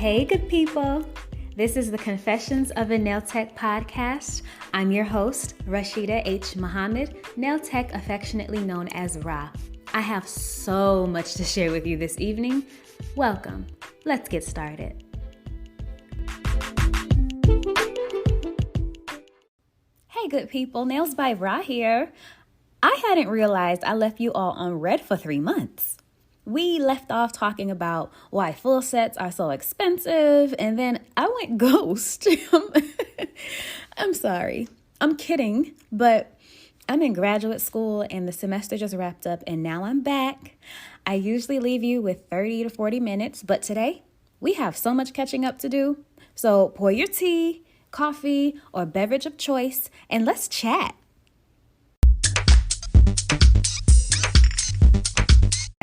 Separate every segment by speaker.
Speaker 1: Hey, good people. This is the Confessions of a Nail Tech podcast. I'm your host, Rashida H. Muhammad, nail tech affectionately known as Ra. I have so much to share with you this evening. Welcome. Let's get started. Hey, good people. Nails by Ra here. I hadn't realized I left you all on red for 3 months. We left off talking about why full sets are so expensive, and then I went ghost. I'm sorry. I'm kidding, but I'm in graduate school and the semester just wrapped up and now I'm back. I usually leave you with 30 to 40 minutes, but today we have so much catching up to do. So pour your tea, coffee, or beverage of choice and let's chat.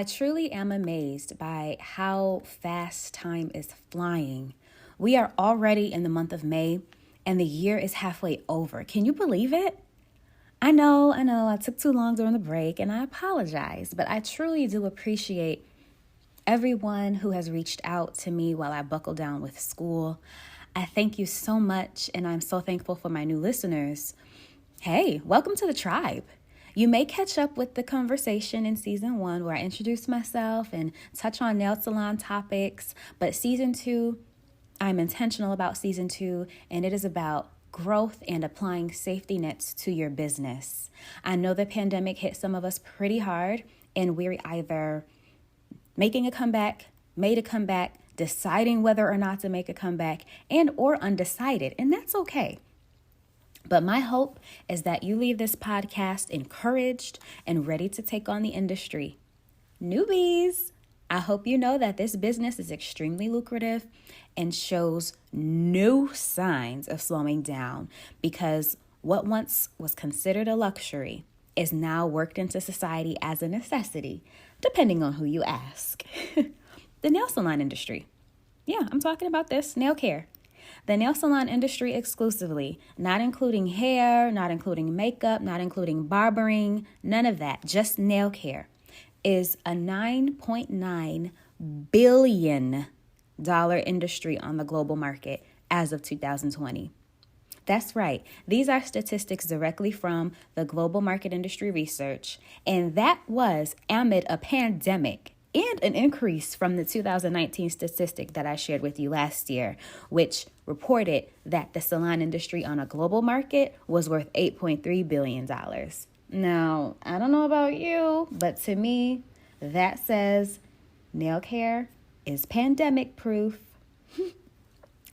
Speaker 1: I truly am amazed by how fast time is flying. We are already in the month of May and the year is halfway over. Can you believe it? I know, I took too long during the break and I apologize, but I truly do appreciate everyone who has reached out to me while I buckle down with school. I thank you so much and I'm so thankful for my new listeners. Hey, welcome to the tribe. You may catch up with the conversation in season 1 where I introduce myself and touch on nail salon topics. But season 2, I'm intentional about season 2, and it is about growth and applying safety nets to your business. I know the pandemic hit some of us pretty hard, and we're either making a comeback, made a comeback, deciding whether or not to make a comeback, and or undecided, and that's okay. But my hope is that you leave this podcast encouraged and ready to take on the industry. Newbies, I hope you know that this business is extremely lucrative and shows no signs of slowing down because what once was considered a luxury is now worked into society as a necessity, depending on who you ask. The nail salon industry. Yeah, I'm talking about this, nail care. The nail salon industry exclusively, not including hair, not including makeup, not including barbering, none of that, just nail care, is a $9.9 billion industry on the global market as of 2020. That's right. These are statistics directly from the Global Market Industry Research, and that was amid a pandemic and an increase from the 2019 statistic that I shared with you last year, which reported that the salon industry on a global market was worth $8.3 billion. Now, I don't know about you, but to me, that says nail care is pandemic proof.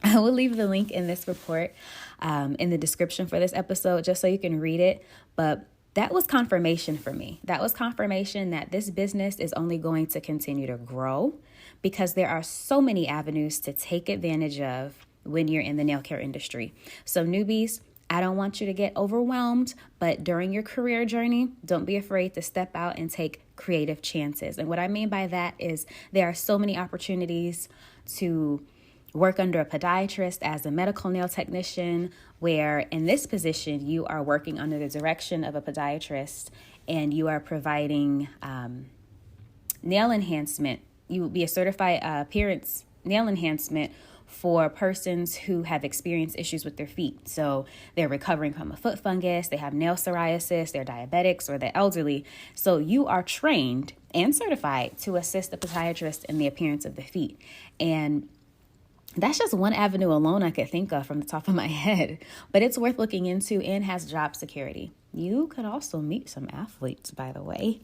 Speaker 1: I will leave the link in this report in the description for this episode just so you can read it, but that was confirmation for me. That was confirmation that this business is only going to continue to grow because there are so many avenues to take advantage of when you're in the nail care industry. So newbies, I don't want you to get overwhelmed, but during your career journey, don't be afraid to step out and take creative chances. And what I mean by that is there are so many opportunities to work under a podiatrist as a medical nail technician, where in this position, you are working under the direction of a podiatrist and you are providing nail enhancement. You will be a certified appearance nail enhancement for persons who have experienced issues with their feet. So they're recovering from a foot fungus, they have nail psoriasis, they're diabetics, or they're elderly. So you are trained and certified to assist the podiatrist in the appearance of the feet. And that's just one avenue alone I could think of from the top of my head, but it's worth looking into and has job security. You could also meet some athletes, by the way.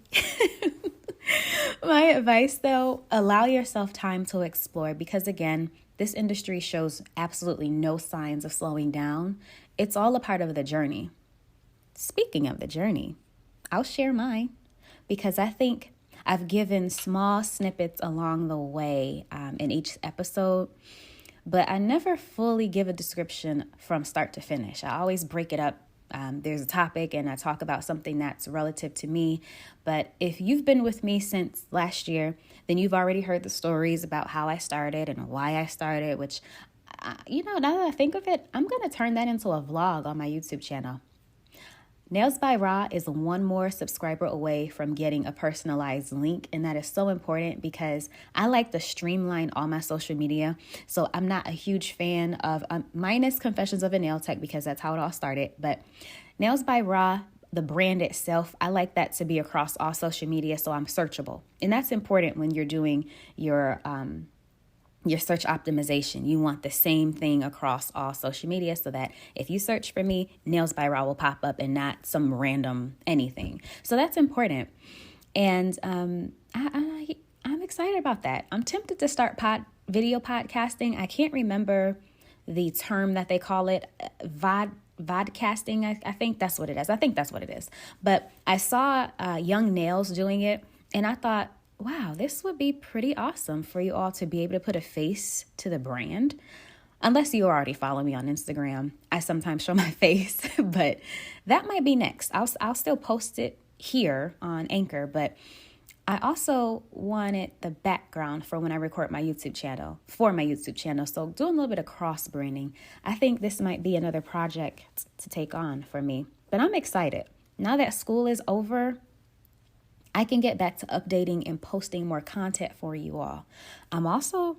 Speaker 1: My advice, though, allow yourself time to explore because, again, this industry shows absolutely no signs of slowing down. It's all a part of the journey. Speaking of the journey, I'll share mine because I think I've given small snippets along the way in each episode. But I never fully give a description from start to finish. I always break it up. There's a topic and I talk about something that's relative to me. But if you've been with me since last year, then you've already heard the stories about how I started and why I started, which, now that I think of it, I'm going to turn that into a vlog on my YouTube channel. Nails by Ra is one more subscriber away from getting a personalized link, and that is so important because I like to streamline all my social media. So I'm not a huge fan of, minus Confessions of a Nail Tech because that's how it all started, but Nails by Ra, the brand itself, I like that to be across all social media so I'm searchable. And that's important when you're doing your search optimization. You want the same thing across all social media so that if you search for me, Nails by Ra will pop up and not some random anything. So that's important. And I'm excited about that. I'm tempted to start video podcasting. I can't remember the term that they call it, vodcasting. I think that's what it is. I think that's what it is. But I saw Young Nails doing it, and I thought, wow, this would be pretty awesome for you all to be able to put a face to the brand. Unless you already follow me on Instagram, I sometimes show my face, but that might be next. I'll still post it here on Anchor, but I also wanted the background for when I record my YouTube channel, So doing a little bit of cross branding. I think this might be another project to take on for me, but I'm excited. Now that school is over, I can get back to updating and posting more content for you all. I'm also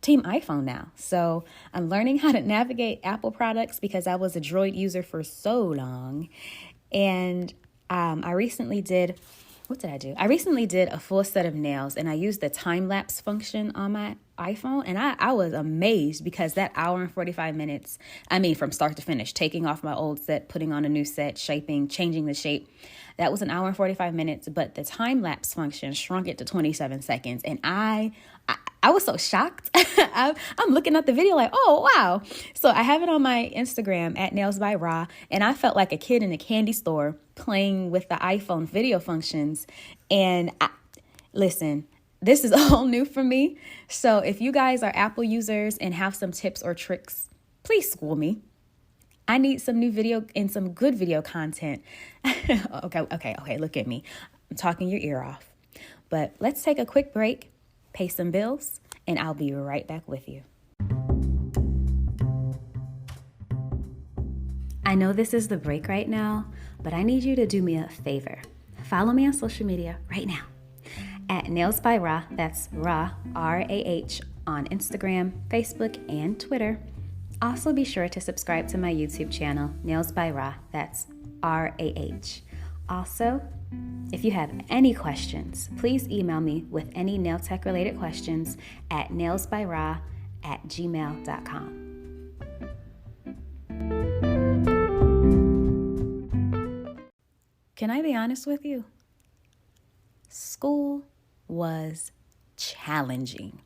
Speaker 1: Team iPhone now. So I'm learning how to navigate Apple products because I was a Droid user for so long. And I recently did a full set of nails, and I used the time-lapse function on my iPhone, and I was amazed because that hour and 45 minutes, from start to finish, taking off my old set, putting on a new set, shaping, changing the shape, that was an hour and 45 minutes, but the time-lapse function shrunk it to 27 seconds, and I was so shocked. I'm looking at the video like, oh, wow. So I have it on my Instagram at Nails by Ra, and I felt like a kid in a candy store playing with the iPhone video functions. And listen, this is all new for me. So if you guys are Apple users and have some tips or tricks, please school me. I need some new video and some good video content. Okay, look at me. I'm talking your ear off. But let's take a quick break, pay some bills, and I'll be right back with you. I know this is the break right now, but I need you to do me a favor. Follow me on social media right now at Nails by Ra. That's Ra, R-A-H, on Instagram, Facebook, and Twitter. Also be sure to subscribe to my YouTube channel, Nails by Ra. That's R-A-H. Also, if you have any questions, please email me with any nail tech related questions at nailsbyra@gmail.com. Can I be honest with you? School was challenging.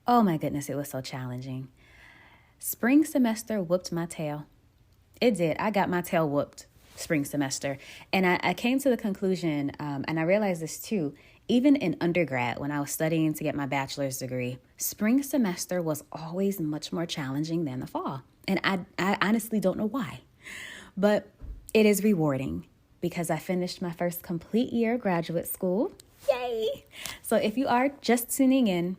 Speaker 1: Oh my goodness, it was so challenging. Spring semester whooped my tail. It did. I got my tail whooped spring semester. And I came to the conclusion, and I realized this too, even in undergrad, when I was studying to get my bachelor's degree, spring semester was always much more challenging than the fall. And I honestly don't know why. But it is rewarding because I finished my first complete year of graduate school. Yay! So if you are just tuning in,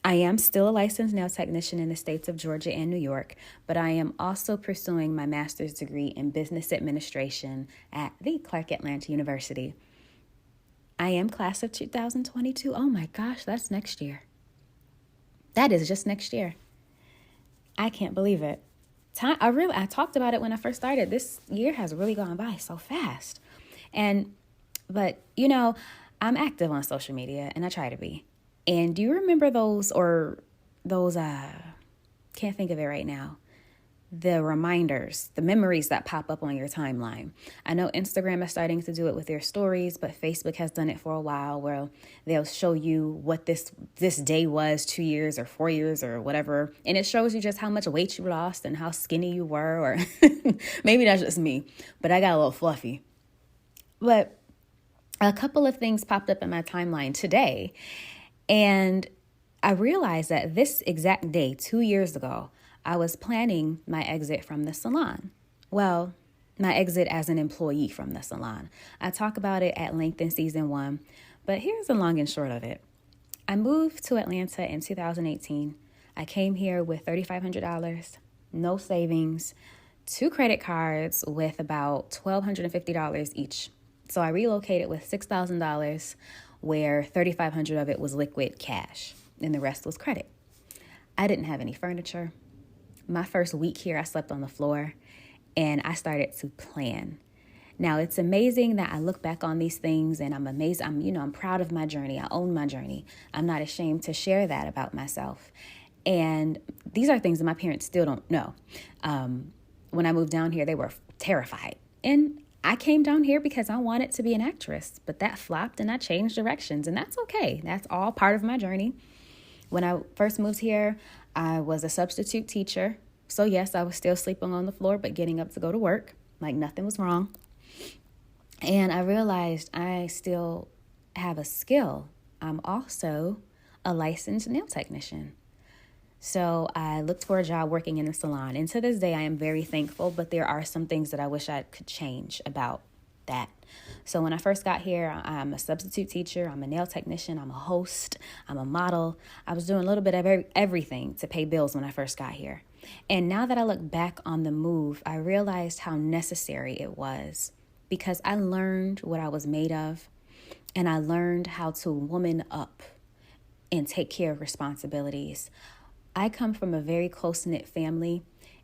Speaker 1: I am still a licensed nail technician in the states of Georgia and New York, but I am also pursuing my master's degree in business administration at the Clark Atlanta University. I am class of 2022. Oh my gosh, that's next year. That is just next year. I can't believe it. I talked about it when I first started. This year has really gone by so fast. But I'm active on social media and I try to be. And do you remember those, can't think of it right now, the reminders, the memories that pop up on your timeline? I know Instagram is starting to do it with their stories, but Facebook has done it for a while where they'll show you what this day was 2 years or 4 years or whatever. And it shows you just how much weight you lost and how skinny you were, or maybe that's just me, but I got a little fluffy. But a couple of things popped up in my timeline today. And I realized that this exact day, 2 years ago, I was planning my exit from the salon. Well, my exit as an employee from the salon. I talk about it at length in season 1, but here's the long and short of it. I moved to Atlanta in 2018. I came here with $3,500, no savings, 2 credit cards with about $1,250 each. So I relocated with $6,000, where $3,500 of it was liquid cash and the rest was credit. I didn't have any furniture. My first week here, I slept on the floor and I started to plan. Now, it's amazing that I look back on these things and I'm amazed. I'm proud of my journey. I own my journey. I'm not ashamed to share that about myself. And these are things that my parents still don't know. When I moved down here, they were terrified. And I came down here because I wanted to be an actress, but that flopped and I changed directions, and that's okay. That's all part of my journey. When I first moved here, I was a substitute teacher. So yes, I was still sleeping on the floor, but getting up to go to work like nothing was wrong. And I realized I still have a skill. I'm also a licensed nail technician. So I looked for a job working in a salon. And to this day, I am very thankful, but there are some things that I wish I could change about that. So when I first got here, I'm a substitute teacher, I'm a nail technician, I'm a host, I'm a model. I was doing a little bit of everything to pay bills when I first got here. And now that I look back on the move, I realized how necessary it was, because I learned what I was made of, and I learned how to woman up and take care of responsibilities. I come from a very close-knit family,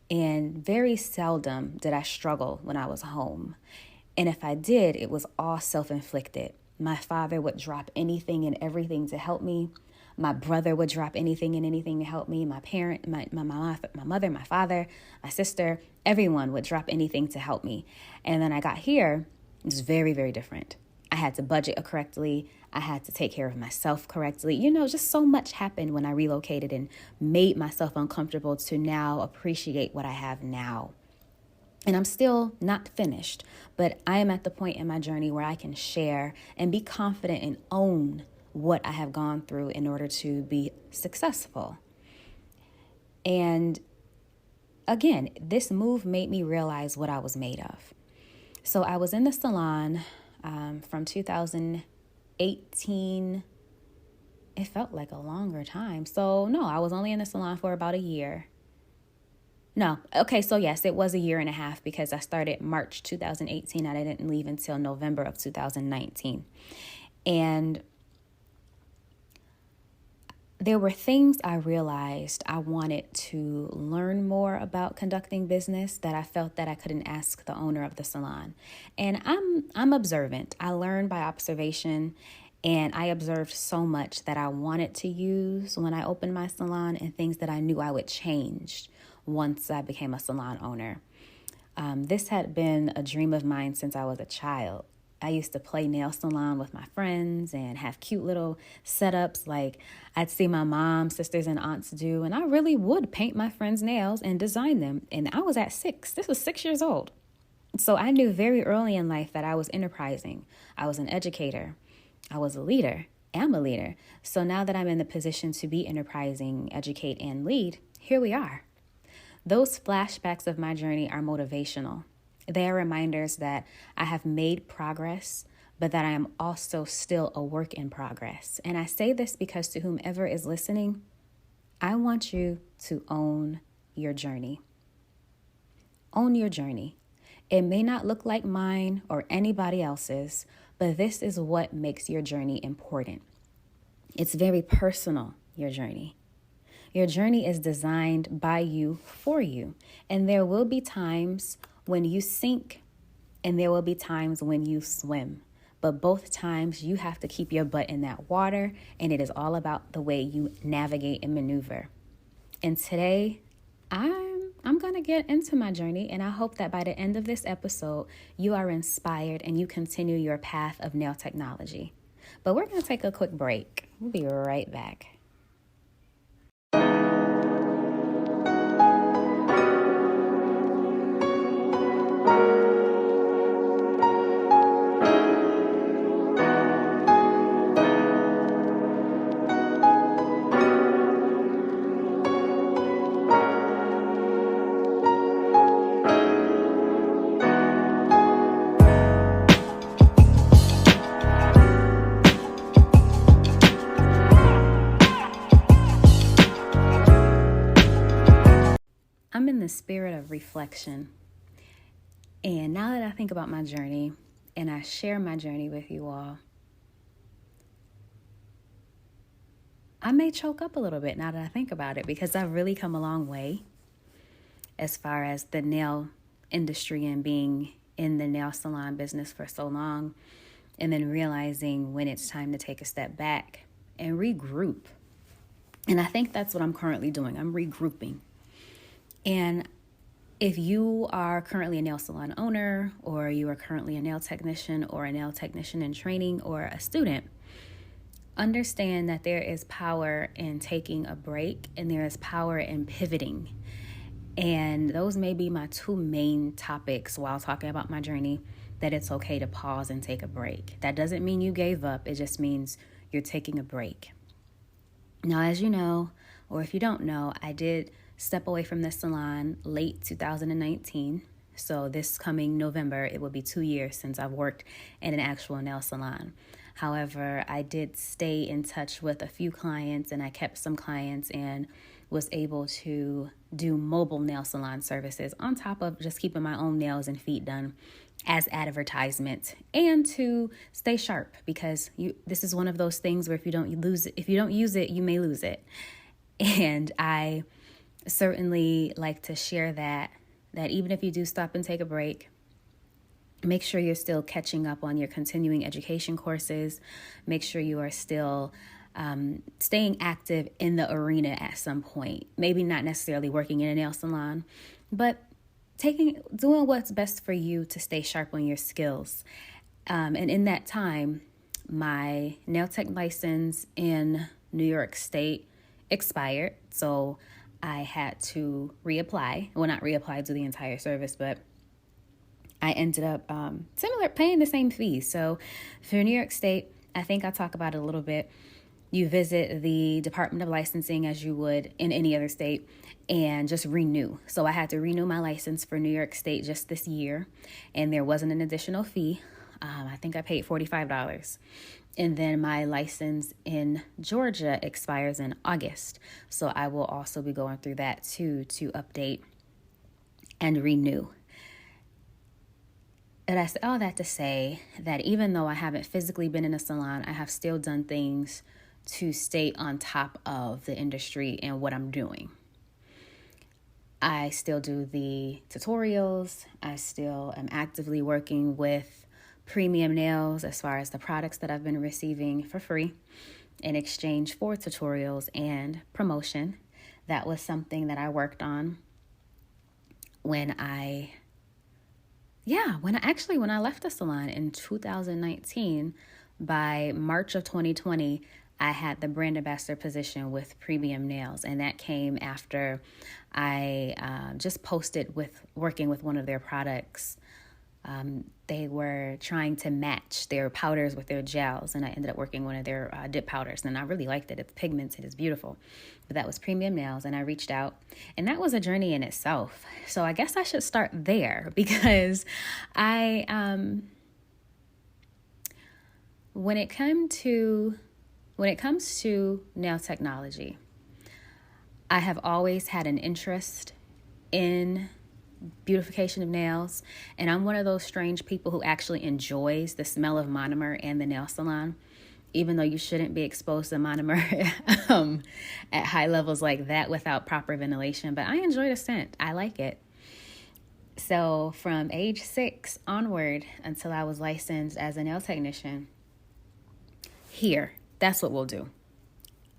Speaker 1: and very seldom did I struggle when I was home. And if I did, it was all self-inflicted. My father would drop anything and everything to help me. My brother would drop anything and anything to help me. My parent, my mother, my father, my sister, everyone would drop anything to help me. And then I got here, it was very, very different. I had to budget correctly. I had to take care of myself correctly. Just so much happened when I relocated and made myself uncomfortable to now appreciate what I have now. And I'm still not finished, but I am at the point in my journey where I can share and be confident and own what I have gone through in order to be successful. And again, this move made me realize what I was made of. So I was in the salon from 2018. It felt like a longer time. So no, I was only in the salon for about a year. No. Okay. So yes, it was a year and a half, because I started March 2018 and I didn't leave until November of 2019. And there were things I realized I wanted to learn more about conducting business that I felt that I couldn't ask the owner of the salon. And I'm observant. I learn by observation, and I observed so much that I wanted to use when I opened my salon, and things that I knew I would change once I became a salon owner. This had been a dream of mine since I was a child. I used to play nail salon with my friends and have cute little setups like I'd see my mom, sisters, and aunts do. And I really would paint my friends' nails and design them. And I was at 6. This was 6 years old. So I knew very early in life that I was enterprising. I was an educator. I was a leader. Am a leader. So now that I'm in the position to be enterprising, educate, and lead, here we are. Those flashbacks of my journey are motivational. They are reminders that I have made progress, but that I am also still a work in progress. And I say this because to whomever is listening, I want you to own your journey. Own your journey. It may not look like mine or anybody else's, but this is what makes your journey important. It's very personal, your journey. Your journey is designed by you for you. And there will be times when you sink, and there will be times when you swim. But both times you have to keep your butt in that water, and it is all about the way you navigate and maneuver. And today, I'm going to get into my journey, and I hope that by the end of this episode, you are inspired and you continue your path of nail technology. But we're going to take a quick break. We'll be right back. I'm in the spirit of reflection. And now that I think about my journey and I share my journey with you all, I may choke up a little bit now that I think about it, because I've really come a long way as far as the nail industry and being in the nail salon business for so long, and then realizing when it's time to take a step back and regroup. And I think that's what I'm currently doing. I'm regrouping. And if you are currently a nail salon owner, or you are currently a nail technician or a nail technician in training or a student, understand that there is power in taking a break and there is power in pivoting. And those may be my two main topics while talking about my journey, that it's okay to pause and take a break. That doesn't mean you gave up. It just means you're taking a break. Now, as you know, or if you don't know, I did step away from the salon late 2019. So this coming November, it will be 2 years since I've worked in an actual nail salon. However, I did stay in touch with a few clients, and I kept some clients and was able to do mobile nail salon services on top of just keeping my own nails and feet done as advertisement, and to stay sharp, because this is one of those things where if you don't use it, you may lose it. And I certainly like to share that even if you do stop and take a break, make sure you're still catching up on your continuing education courses. Make sure you are still staying active in the arena at some point. Maybe not necessarily working in a nail salon, but doing what's best for you to stay sharp on your skills. And in that time, my nail tech license in New York State expired. So I had to reapply. Well, not reapply to the entire service, but I ended up paying the same fees. So for New York State, I think I'll talk about it a little bit. You visit the Department of Licensing as you would in any other state and just renew. So I had to renew my license for New York State just this year, and there wasn't an additional fee. I think I paid $45. And then my license in Georgia expires in August. So I will also be going through that too, to update and renew. And I said all that to say that even though I haven't physically been in a salon, I have still done things to stay on top of the industry and what I'm doing. I still do the tutorials. I still am actively working with Premium Nails as far as the products that I've been receiving for free in exchange for tutorials and promotion. That was something that I worked on when I left the salon in 2019. By March of 2020, I had the brand ambassador position with Premium Nails, and that came after I just posted working with one of their products. They were trying to match their powders with their gels, and I ended up working one of their dip powders, and I really liked it. It's pigmented, it's beautiful. But that was Premium Nails, and I reached out, and that was a journey in itself. So I guess I should start there, because when it comes to nail technology, I have always had an interest in beautification of nails, and I'm one of those strange people who actually enjoys the smell of monomer and the nail salon, even though you shouldn't be exposed to monomer at high levels like that without proper ventilation. But I enjoy the scent. I like it. So from age 6 onward until I was licensed as a nail technician, that's what we'll do.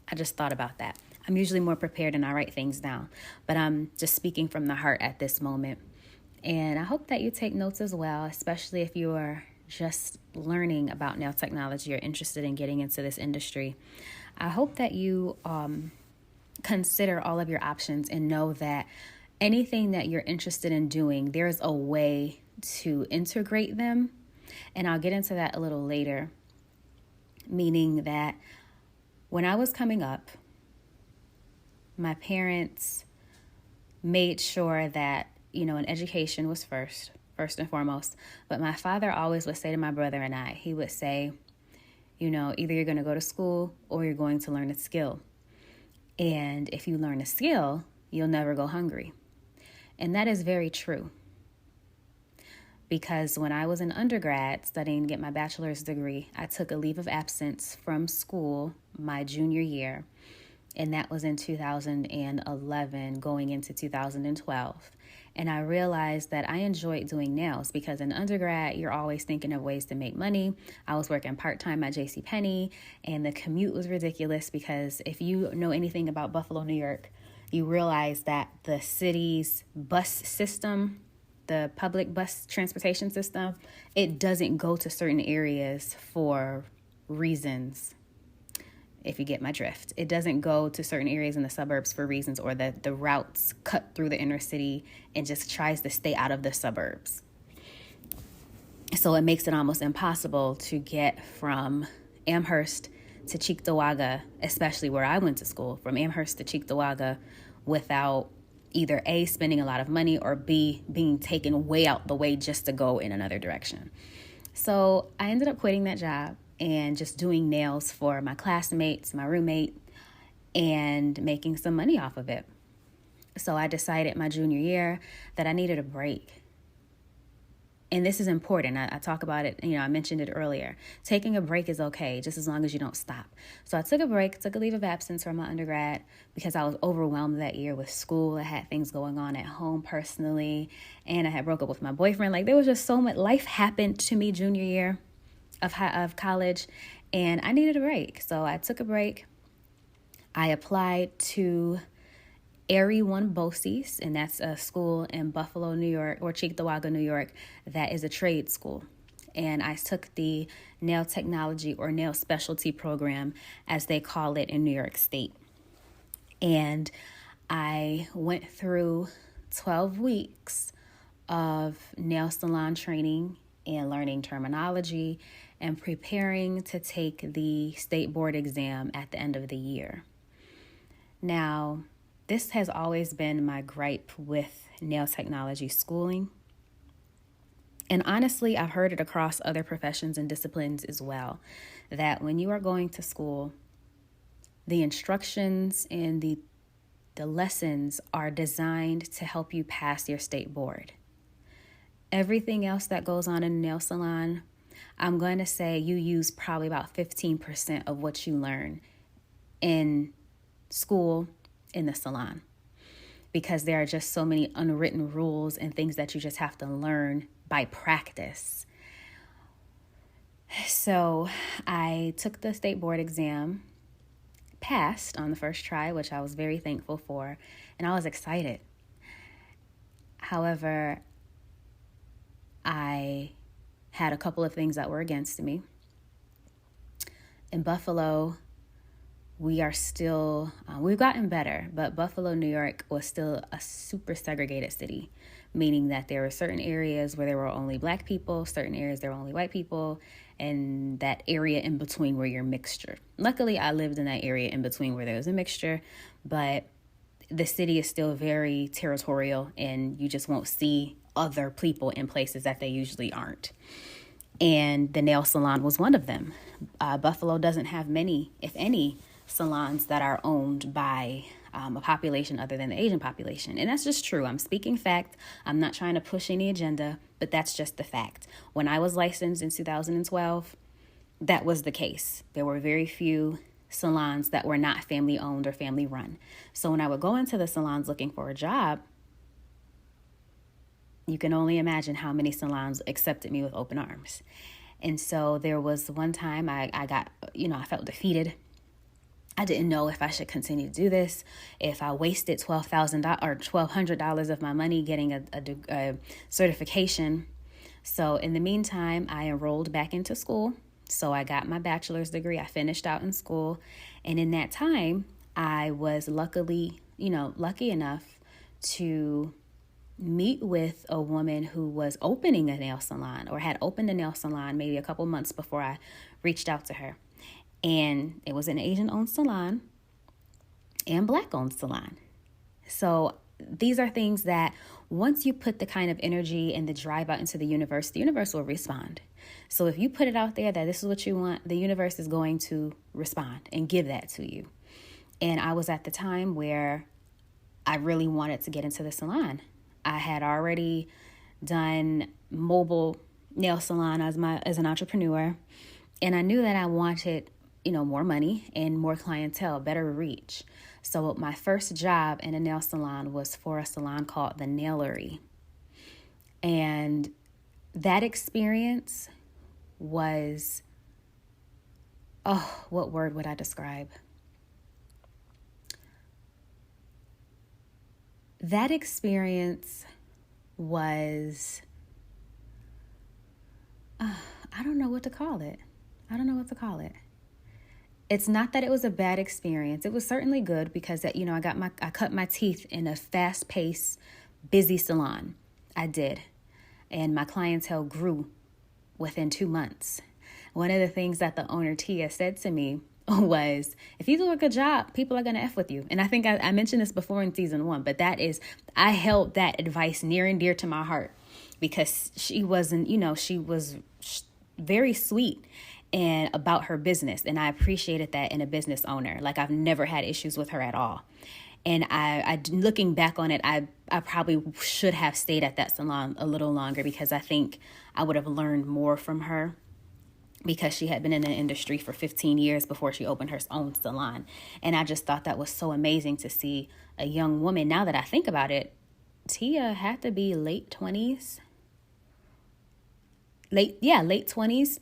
Speaker 1: I just thought about that. I'm usually more prepared and I write things down, but I'm just speaking from the heart at this moment. And I hope that you take notes as well, especially if you are just learning about nail technology or interested in getting into this industry. I hope that you consider all of your options and know that anything that you're interested in doing, there's a way to integrate them. And I'll get into that a little later, meaning that when I was coming up, my parents made sure that, an education was first and foremost. But my father always would say to my brother and I, he would say, either you're going to go to school or you're going to learn a skill. And if you learn a skill, you'll never go hungry. And that is very true. because when I was in undergrad studying to get my bachelor's degree, I took a leave of absence from school my junior year, and that was in 2011 going into 2012. And I realized that I enjoyed doing nails because in undergrad, you're always thinking of ways to make money. I was working part-time at JCPenney, and the commute was ridiculous because if you know anything about Buffalo, New York, you realize that the city's bus system, the public bus transportation system, it doesn't go to certain areas for reasons, if you get my drift. It doesn't go to certain areas in the suburbs for reasons, or that the routes cut through the inner city and just tries to stay out of the suburbs. So it makes it almost impossible to get from Amherst to Cheektowaga, especially where I went to school, from Amherst to Cheektowaga, without either A, spending a lot of money, or B, being taken way out the way just to go in another direction. So I ended up quitting that job and just doing nails for my classmates, my roommate, and making some money off of it. So I decided my junior year that I needed a break. And this is important. I talk about it, I mentioned it earlier. Taking a break is okay, just as long as you don't stop. So I took a break, took a leave of absence from my undergrad because I was overwhelmed that year with school. I had things going on at home personally, and I had broke up with my boyfriend. Like, there was just so much. Life happened to me junior year of college, and I needed a break. So I took a break. I applied to Airy One BOCES, and that's a school in Buffalo, New York, or Cheektowaga, New York, that is a trade school. And I took the nail technology or nail specialty program, as they call it in New York State. And I went through 12 weeks of nail salon training and learning terminology and preparing to take the state board exam at the end of the year. Now, this has always been my gripe with nail technology schooling. And honestly, I've heard it across other professions and disciplines as well, that when you are going to school, the instructions and the lessons are designed to help you pass your state board. Everything else that goes on in a nail salon, I'm going to say you use probably about 15% of what you learn in school in the salon, because there are just so many unwritten rules and things that you just have to learn by practice. So I took the state board exam, passed on the first try, which I was very thankful for, and I was excited. However, I had a couple of things that were against me. In Buffalo, we are still, we've gotten better, but Buffalo, New York was still a super segregated city, meaning that there were certain areas where there were only black people, certain areas there were only white people, and that area in between where you're mixture. Luckily, I lived in that area in between where there was a mixture, but the city is still very territorial, and you just won't see other people in places that they usually aren't. And the nail salon was one of them. Buffalo doesn't have many, if any, salons that are owned by a population other than the Asian population. And that's just true. I'm speaking fact. I'm not trying to push any agenda, but that's just the fact. When I was licensed in 2012, that was the case. There were very few salons that were not family owned or family run. So when I would go into the salons looking for a job, you can only imagine how many salons accepted me with open arms. And so there was one time I got, I felt defeated. I didn't know if I should continue to do this, if I wasted $12,000 or $1,200 of my money getting a certification. So in the meantime, I enrolled back into school. So I got my bachelor's degree. I finished out in school. And in that time, I was lucky enough to meet with a woman who was opening a nail salon, or had opened a nail salon maybe a couple months before I reached out to her. And it was an Asian-owned salon and Black-owned salon. So these are things that once you put the kind of energy and the drive out into the universe will respond. So if you put it out there that this is what you want, the universe is going to respond and give that to you. And I was at the time where I really wanted to get into the salon. I had already done mobile nail salon as an entrepreneur. And I knew that I wanted, more money and more clientele, better reach. So my first job in a nail salon was for a salon called The Nailery. And that experience was, what word would I describe? That experience was, I don't know what to call it. It's not that it was a bad experience. It was certainly good because I cut my teeth in a fast-paced, busy salon. I did. And my clientele grew within 2 months. One of the things that the owner, Tia, said to me was, if you do a good job, people are going to F with you. And I think I mentioned this before in season 1, but I held that advice near and dear to my heart because she was very sweet and about her business. And I appreciated that in a business owner. Like, I've never had issues with her at all. And I looking back on it, I probably should have stayed at that salon a little longer because I think I would have learned more from her because she had been in the industry for 15 years before she opened her own salon. And I just thought that was so amazing to see a young woman. Now that I think about it, Tia had to be late 20s. Late 20s.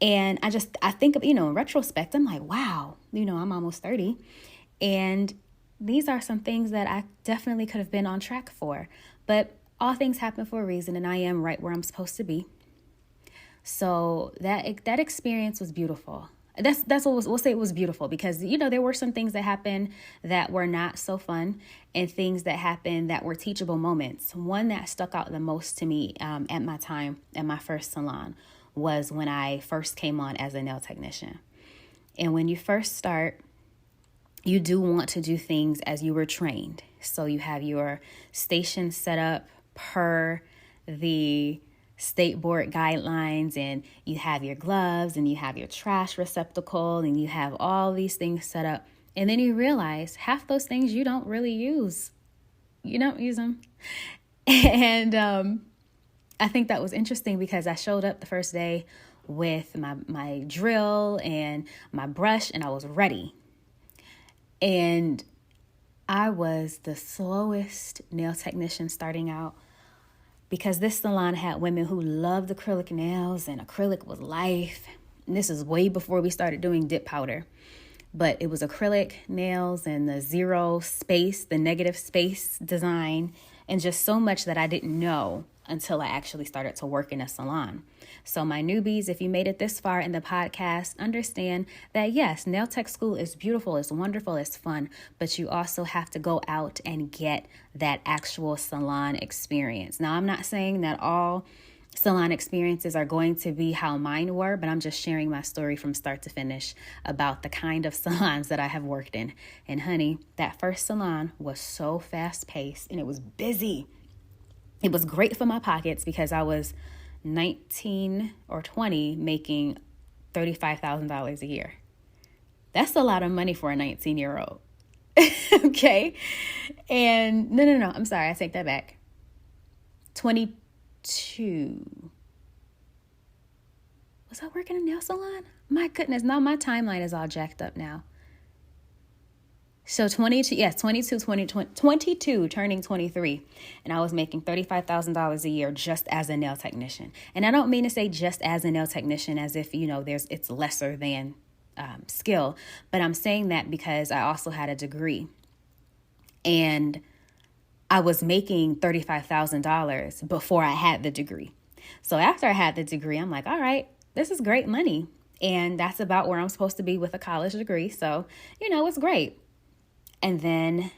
Speaker 1: And I think of, in retrospect, I'm like, wow, I'm almost 30. And these are some things that I definitely could have been on track for. But all things happen for a reason, and I am right where I'm supposed to be. So that experience was beautiful. That's what we'll say. It was beautiful because, there were some things that happened that were not so fun and things that happened that were teachable moments. One that stuck out the most to me at my time at my first salon was when I first came on as a nail technician. And when you first start, you do want to do things as you were trained. So you have your station set up per the state board guidelines, and you have your gloves and you have your trash receptacle and you have all these things set up. And then you realize half those things you don't really use. You don't use them. And I think that was interesting because I showed up the first day with my drill and my brush and I was ready. And I was the slowest nail technician starting out because this salon had women who loved acrylic nails and acrylic was life. And this is way before we started doing dip powder. But it was acrylic nails and the zero space, the negative space design, and just so much that I didn't know until I actually started to work in a salon. So my newbies, if you made it this far in the podcast, understand that yes, nail tech school is beautiful, it's wonderful, it's fun, but you also have to go out and get that actual salon experience. Now, I'm not saying that all salon experiences are going to be how mine were, but I'm just sharing my story from start to finish about the kind of salons that I have worked in. And honey, that first salon was so fast paced and it was busy. It was great for my pockets because I was 19 or 20 making $35,000 a year. That's a lot of money for a 19-year-old. Okay. And no. I'm sorry. I take that back. 22. Was I working in a nail salon? My goodness. Now my timeline is all jacked up now. So 22, turning 23. And I was making $35,000 a year just as a nail technician. And I don't mean to say just as a nail technician as if, it's lesser than skill. But I'm saying that because I also had a degree. And I was making $35,000 before I had the degree. So after I had the degree, I'm like, all right, this is great money. And that's about where I'm supposed to be with a college degree. So, it's great. And then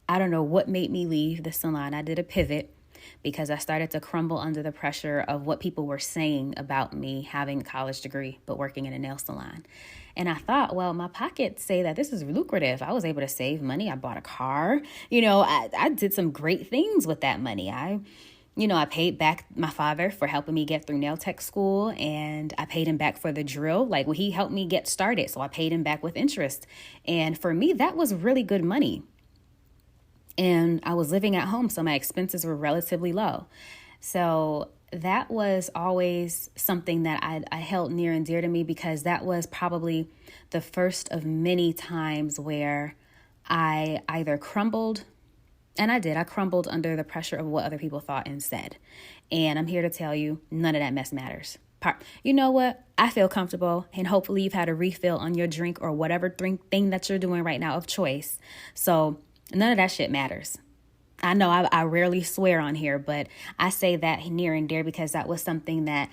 Speaker 1: I don't know what made me leave the salon. I did a pivot because I started to crumble under the pressure of what people were saying about me having a college degree, but working in a nail salon. And I thought, well, my pockets say that this is lucrative. I was able to save money. I bought a car. I did some great things with that money. I paid back my father for helping me get through nail tech school, and I paid him back for the drill. He helped me get started, so I paid him back with interest. And for me, that was really good money. And I was living at home, so my expenses were relatively low. So that was always something that I held near and dear to me, because that was probably the first of many times where I either crumbled, and I crumbled under the pressure of what other people thought and said. And I'm here to tell you, none of that mess matters. You know what? I feel comfortable, and hopefully you've had a refill on your drink or whatever thing that you're doing right now of choice. So none of that shit matters. I know I rarely swear on here, but I say that near and dear because that was something that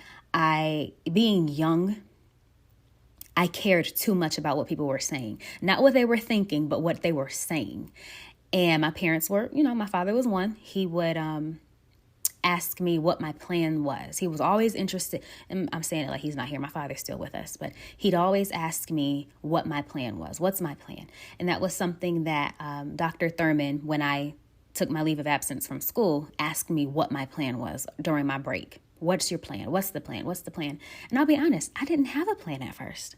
Speaker 1: being young, I cared too much about what people were saying. Not what they were thinking, but what they were saying. And my parents were, my father was one. He would ask me what my plan was. He was always interested, and I'm saying it like he's not here. My father's still with us, but he'd always ask me what my plan was. What's my plan? And that was something that Dr. Thurman, when I took my leave of absence from school, asked me what my plan was during my break. What's your plan? What's the plan? What's the plan? And I'll be honest, I didn't have a plan at first.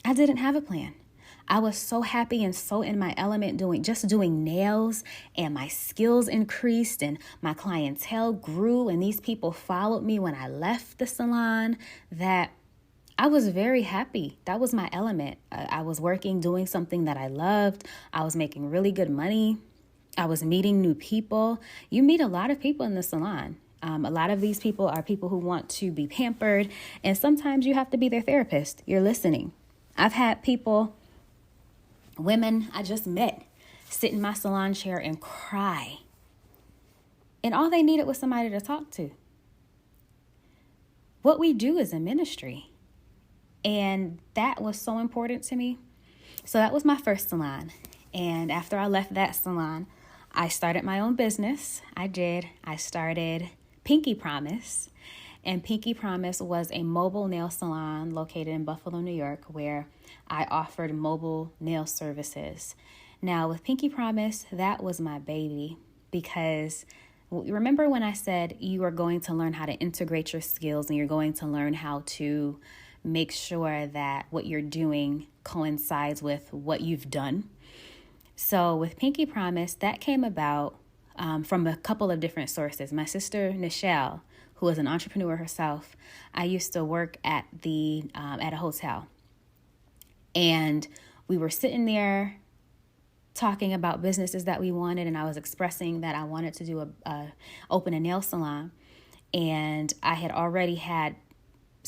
Speaker 1: I didn't have a plan. I was so happy and so in my element doing nails, and my skills increased and my clientele grew, and these people followed me when I left the salon, that I was very happy. That was my element. I was working, doing something that I loved. I was making really good money. I was meeting new people. You meet a lot of people in the salon. A lot of these people are people who want to be pampered, and sometimes you have to be their therapist. You're listening. I've had women I just met, sit in my salon chair and cry. And all they needed was somebody to talk to. What we do is a ministry. And that was so important to me. So that was my first salon. And after I left that salon, I started my own business. I started Pinky Promise. And Pinky Promise was a mobile nail salon located in Buffalo, New York, where I offered mobile nail services. Now, with Pinky Promise, that was my baby, because remember when I said you are going to learn how to integrate your skills, and you're going to learn how to make sure that what you're doing coincides with what you've done? So with Pinky Promise, that came about from a couple of different sources. My sister, Nichelle, who is an entrepreneur herself, I used to work at a hotel. And we were sitting there talking about businesses that we wanted, and I was expressing that I wanted to open a nail salon. And I had already had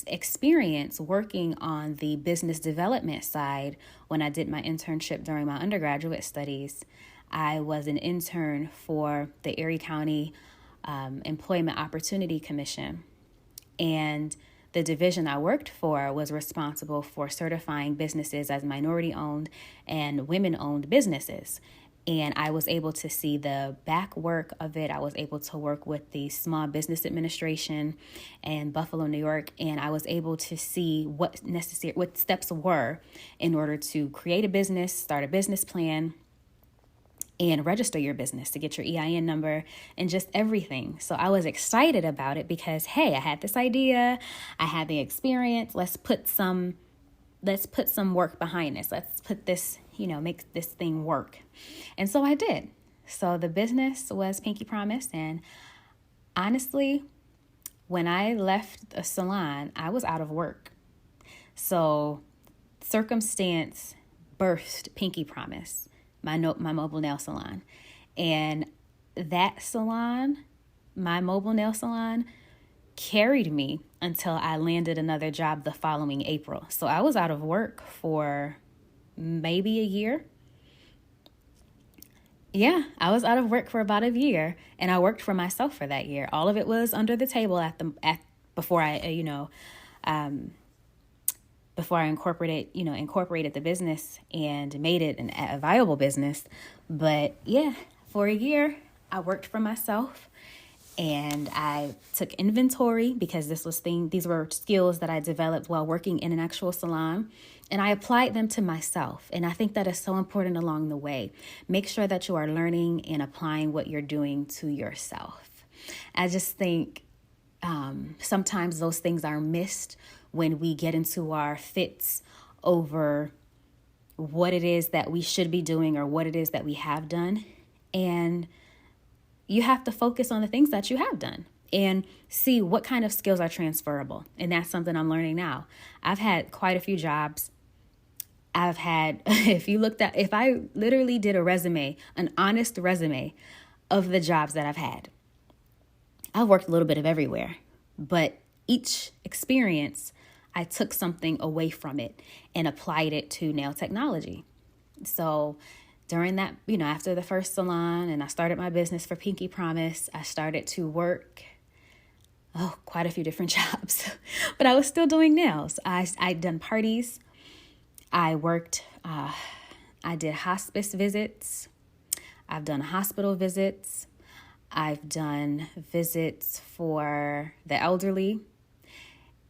Speaker 1: experience working on the business development side when I did my internship during my undergraduate studies. I was an intern for the Erie County Employment Opportunity Commission, and the division I worked for was responsible for certifying businesses as minority-owned and women-owned businesses. And I was able to see the back work of it. I was able to work with the Small Business Administration in Buffalo, New York, and I was able to see what steps were in order to create a business, start a business plan, and register your business to get your EIN number and just everything. So I was excited about it because, hey, I had this idea, I had the experience. Let's put some work behind this. Let's put this, make this thing work. And so I did. So the business was Pinky Promise. And honestly, when I left a salon, I was out of work. So circumstance birthed Pinky Promise, my mobile nail salon. And that salon, my mobile nail salon, carried me until I landed another job the following April. So I was out of work for maybe a year. Yeah, I was out of work for about a year, and I worked for myself for that year. All of it was under the table before I incorporated the business and made it a viable business. But yeah, for a year, I worked for myself. And I took inventory because these were skills that I developed while working in an actual salon, and I applied them to myself. And I think that is so important along the way. Make sure that you are learning and applying what you're doing to yourself. I just think sometimes those things are missed when we get into our fits over what it is that we should be doing or what it is that we have done. And you have to focus on the things that you have done. and see what kind of skills are transferable. And that's something I'm learning now. I've had quite a few jobs. I've had, if I literally did a resume, an honest resume of the jobs that I've had, I've worked a little bit of everywhere, but each experience, I took something away from it and applied it to nail technology. So during that, after the first salon and I started my business for Pinky Promise, I started to work quite a few different jobs, but I was still doing nails. I'd done parties. I worked, I did hospice visits. I've done hospital visits. I've done visits for the elderly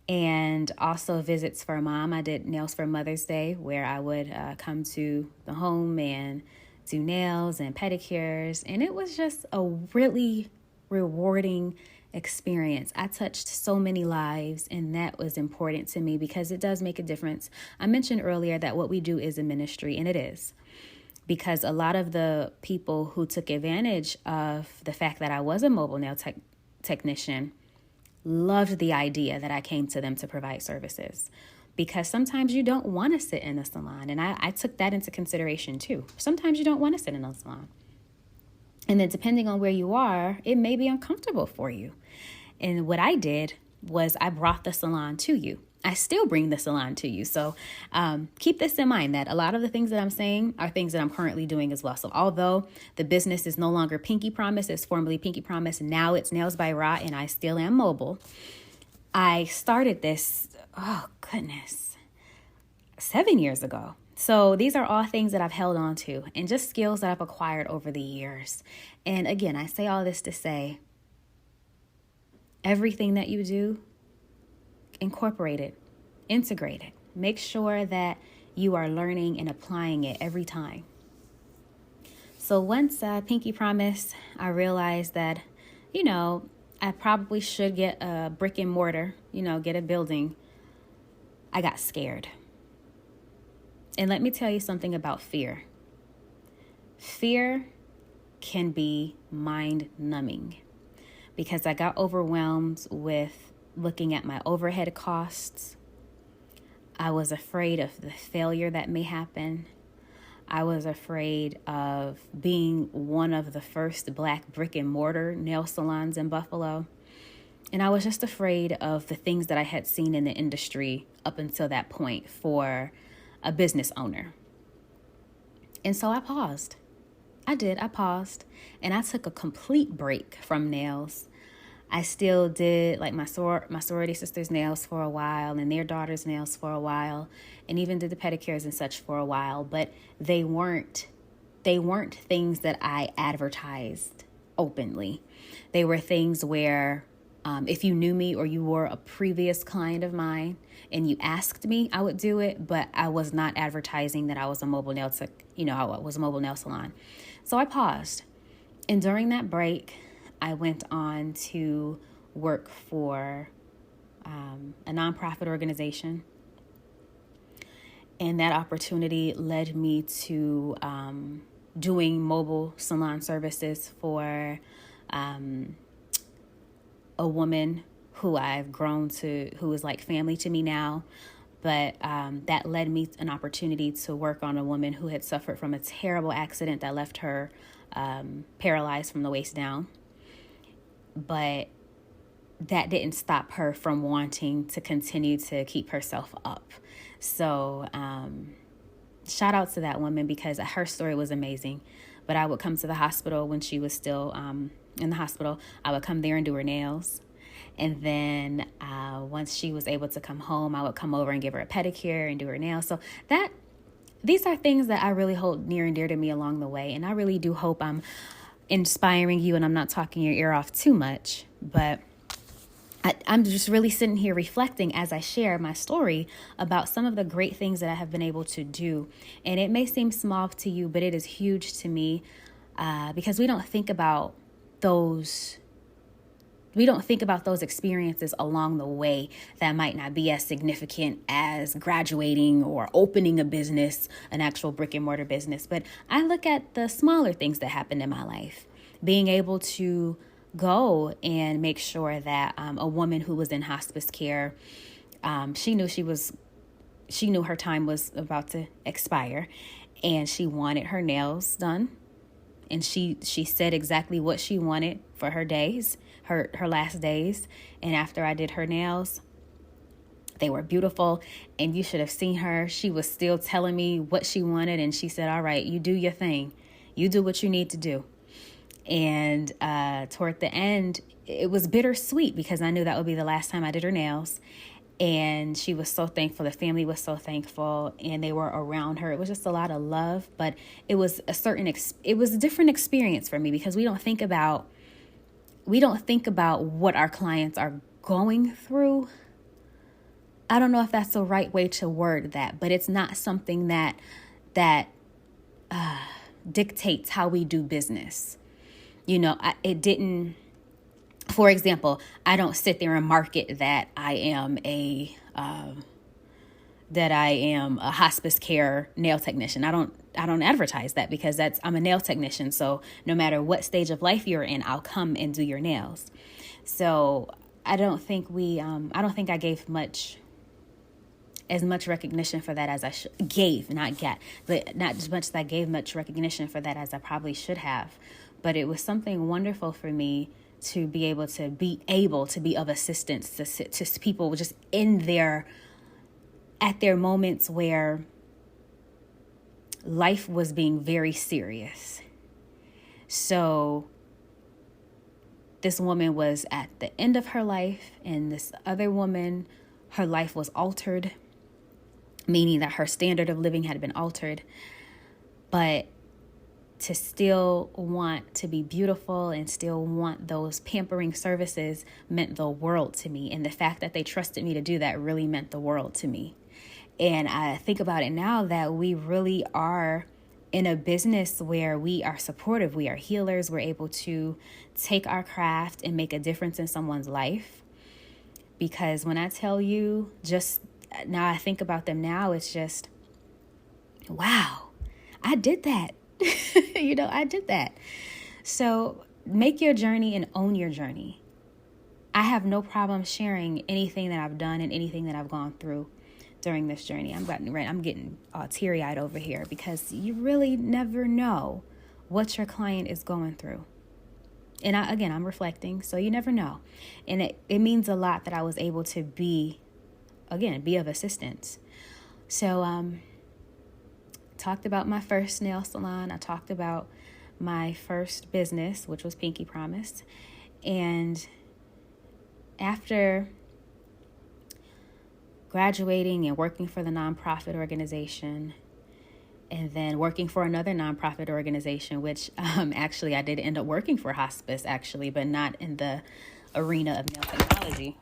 Speaker 1: and also visits for mom. I did nails for Mother's Day, where I would come to the home and do nails and pedicures. And it was just a really rewarding experience. I touched so many lives, and that was important to me because it does make a difference. I mentioned earlier that what we do is a ministry, and it is. Because a lot of the people who took advantage of the fact that I was a mobile nail technician loved the idea that I came to them to provide services. Because sometimes you don't want to sit in a salon. And I took that into consideration too. Sometimes you don't want to sit in a salon. And then depending on where you are, it may be uncomfortable for you. And what I did was I brought the salon to you. I still bring the salon to you. So keep this in mind, that a lot of the things that I'm saying are things that I'm currently doing as well. So although the business is no longer Pinky Promise, it's formerly Pinky Promise, now it's Nails by Ra, and I still am mobile. I started this, 7 years ago. So these are all things that I've held on to and just skills that I've acquired over the years. And again, I say all this to say, everything that you do, incorporate it, integrate it. Make sure that you are learning and applying it every time. So once Pinky Promise, I realized that, I probably should get a brick and mortar, get a building. I got scared. And let me tell you something about fear. Fear can be mind-numbing because I got overwhelmed with looking at my overhead costs. I was afraid of the failure that may happen. I was afraid of being one of the first Black brick and mortar nail salons in Buffalo. And I was just afraid of the things that I had seen in the industry up until that point for a business owner. And so I paused. I paused, and I took a complete break from nails. I still did like my sorority sisters' nails for a while and their daughters' nails for a while, and even did the pedicures and such for a while, but they weren't things that I advertised openly. They were things where if you knew me or you were a previous client of mine and you asked me, I would do it, but I was not advertising that I was a mobile nail I was a mobile nail salon. So I paused. And during that break, I went on to work for a nonprofit organization. And that opportunity led me to doing mobile salon services for a woman who I've grown to, who is like family to me now. But that led me an opportunity to work on a woman who had suffered from a terrible accident that left her paralyzed from the waist down. But that didn't stop her from wanting to continue to keep herself up. So shout out to that woman because her story was amazing. But I would come to the hospital when she was still in the hospital. I would come there and do her nails. And then once she was able to come home, I would come over and give her a pedicure and do her nails. So these are things that I really hold near and dear to me along the way. And I really do hope I'm inspiring you and I'm not talking your ear off too much. But I'm just really sitting here reflecting as I share my story about some of the great things that I have been able to do. And it may seem small to you, but it is huge to me because we don't think about those experiences along the way that might not be as significant as graduating or opening a business, an actual brick and mortar business. But I look at the smaller things that happened in my life, being able to go and make sure that a woman who was in hospice care, she knew her time was about to expire, and she wanted her nails done. And she said exactly what she wanted for her days, her last days. And after I did her nails, they were beautiful, and you should have seen her. She was still telling me what she wanted, and she said, all right, you do your thing. You do what you need to do. And toward the end, it was bittersweet because I knew that would be the last time I did her nails. And she was so thankful. The family was so thankful, and they were around her. It was just a lot of love, but it was it was a different experience for me because we don't think about what our clients are going through. I don't know if that's the right way to word that, but it's not something that dictates how we do business. It didn't. For example, I don't sit there and market that I am a hospice care nail technician. I don't advertise that because I'm a nail technician. So no matter what stage of life you're in, I'll come and do your nails. So I don't think I gave as much recognition for that as I gave, not get, but not as much as I gave much recognition for that as I probably should have. But it was something wonderful for me to be able to be of assistance to people just at their moments where life was being very serious. So this woman was at the end of her life, and this other woman, her life was altered, meaning that her standard of living had been altered. But to still want to be beautiful and still want those pampering services meant the world to me. And the fact that they trusted me to do that really meant the world to me. And I think about it now that we really are in a business where we are supportive. We are healers. We're able to take our craft and make a difference in someone's life. Because when I tell you, just now I think about them now, it's just, wow, I did that. I did that. So make your journey and own your journey. I have no problem sharing anything that I've done and anything that I've gone through during this journey. I'm getting all teary-eyed over here because you really never know what your client is going through. And I'm reflecting, so you never know. And it means a lot that I was able to be of assistance. So, talked about my first nail salon. I talked about my first business, which was Pinky Promise. And after graduating and working for the nonprofit organization, and then working for another nonprofit organization, which actually I did end up working for hospice, but not in the arena of nail technology.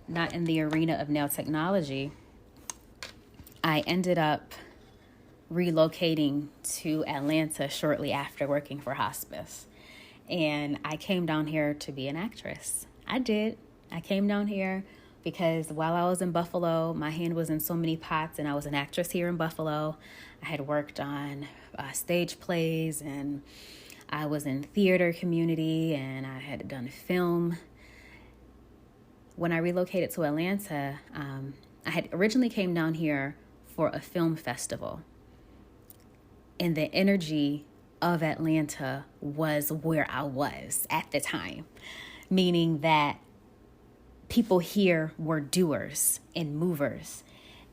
Speaker 1: Not in the arena of nail technology. I ended up relocating to Atlanta shortly after working for hospice. And I came down here to be an actress. I did. I came down here because while I was in Buffalo, my hand was in so many pots, and I was an actress here in Buffalo. I had worked on stage plays, and I was in theater community, and I had done film. When I relocated to Atlanta, I had originally came down here for a film festival. And the energy of Atlanta was where I was at the time, meaning that people here were doers and movers.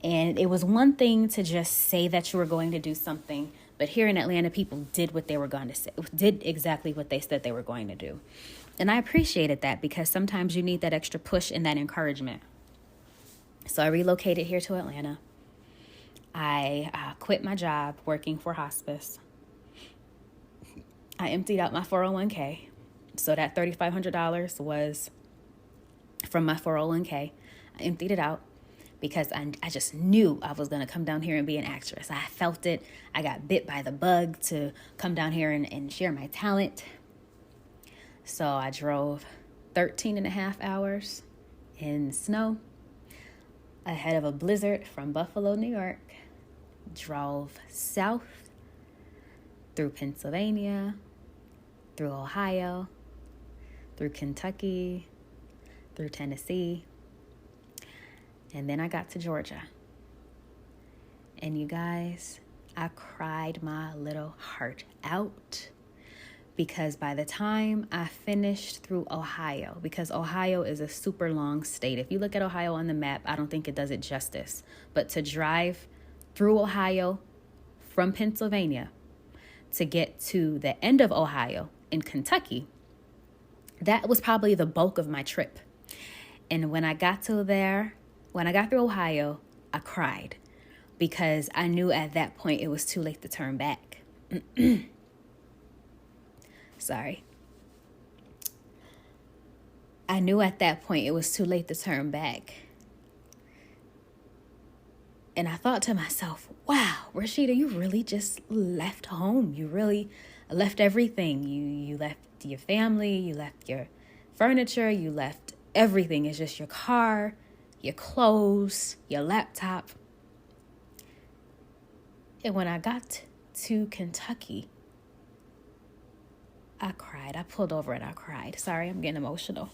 Speaker 1: And it was one thing to just say that you were going to do something, but here in Atlanta, people did what they were going to say, did exactly what they said they were going to do. And I appreciated that because sometimes you need that extra push and that encouragement. So I relocated here to Atlanta. I quit my job working for hospice. I emptied out my 401k. So that $3,500 was from my 401k. I emptied it out because I just knew I was going to come down here and be an actress. I felt it. I got bit by the bug to come down here and share my talent. So I drove 13 and a half hours in snow ahead of a blizzard from Buffalo, New York. Drove south through Pennsylvania, through Ohio, through Kentucky, through Tennessee, and then I got to Georgia. And you guys, I cried my little heart out, because by the time I finished through Ohio, because Ohio is a super long state. If you look at Ohio on the map, I don't think it does it justice. But to drive through Ohio from Pennsylvania to get to the end of Ohio in Kentucky, that was probably the bulk of my trip. And when I got through Ohio, I cried, because I knew at that point it was too late to turn back. Sorry. I knew at that point it was too late to turn back. And I thought to myself, wow, Rashida, you really just left home. You really left everything. You left your family, you left your furniture, you left everything. It's just your car, your clothes, your laptop. And when I got to Kentucky, I cried. I pulled over and I cried. Sorry, I'm getting emotional.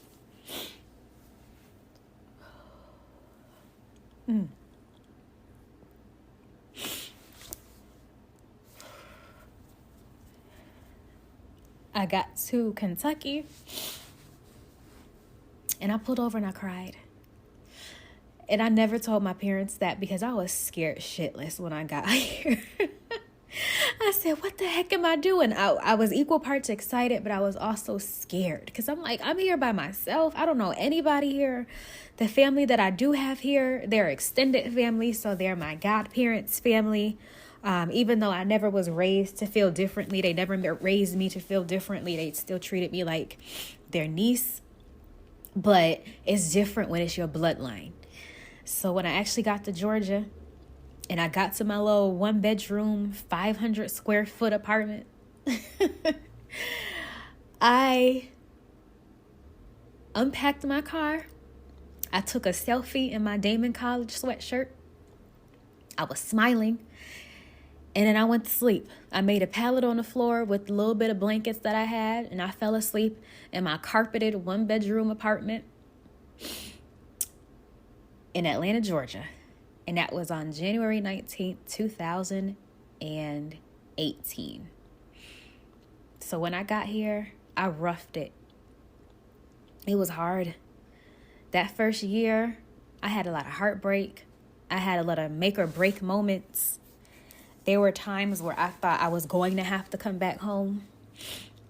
Speaker 1: I got to Kentucky and I pulled over and I cried. And I never told my parents that, because I was scared shitless when I got here. I said, what the heck am I doing? I was equal parts excited, but I was also scared, because I'm like, I'm here by myself. I don't know anybody here. The family that I do have here, they're extended family, so they're my godparents' family. Even though I never was raised to feel differently, they never raised me to feel differently. They still treated me like their niece. But it's different when it's your bloodline. So when I actually got to Georgia, and I got to my little 1-bedroom, 500 square foot apartment, I unpacked my car. I took a selfie in my Damon College sweatshirt. I was smiling. And then I went to sleep. I made a pallet on the floor with a little bit of blankets that I had, and I fell asleep in my carpeted 1-bedroom apartment in Atlanta, Georgia. And that was on January 19th, 2018. So when I got here, I roughed it. It was hard. That first year, I had a lot of heartbreak. I had a lot of make or break moments. There were times where I thought I was going to have to come back home.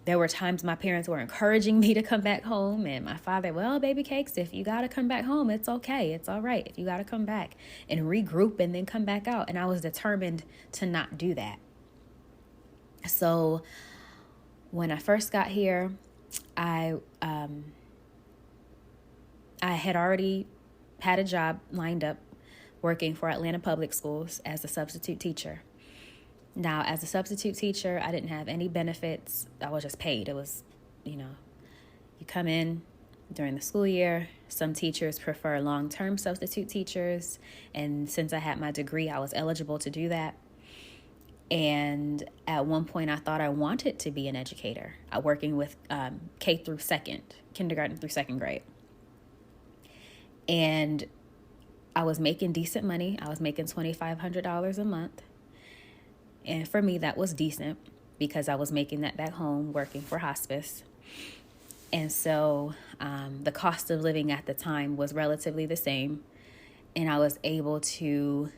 Speaker 1: There were times my parents were encouraging me to come back home. And my father, well, baby cakes, if you got to come back home, it's okay. It's all right. If you got to come back and regroup and then come back out. And I was determined to not do that. So when I first got here, I had already had a job lined up working for Atlanta Public Schools as a substitute teacher. Now, as a substitute teacher, I didn't have any benefits. I was just paid. It was, you come in during the school year. Some teachers prefer long-term substitute teachers. And since I had my degree, I was eligible to do that. And at one point, I thought I wanted to be an educator, working with K through kindergarten through second grade. And I was making decent money. I was making $2,500 a month. And for me, that was decent, because I was making that back home working for hospice. And so the cost of living at the time was relatively the same. And I was able to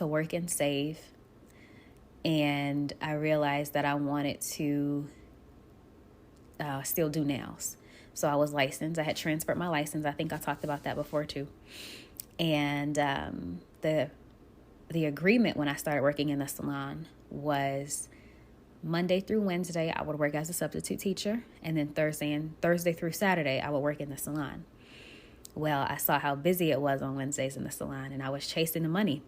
Speaker 1: work and save. And I realized that I wanted to still do nails. So I was licensed. I had transferred my license. I think I talked about that before too. And the agreement when I started working in the salon was Monday through Wednesday, I would work as a substitute teacher. And then Thursday through Saturday, I would work in the salon. Well, I saw how busy it was on Wednesdays in the salon, and I was chasing the money.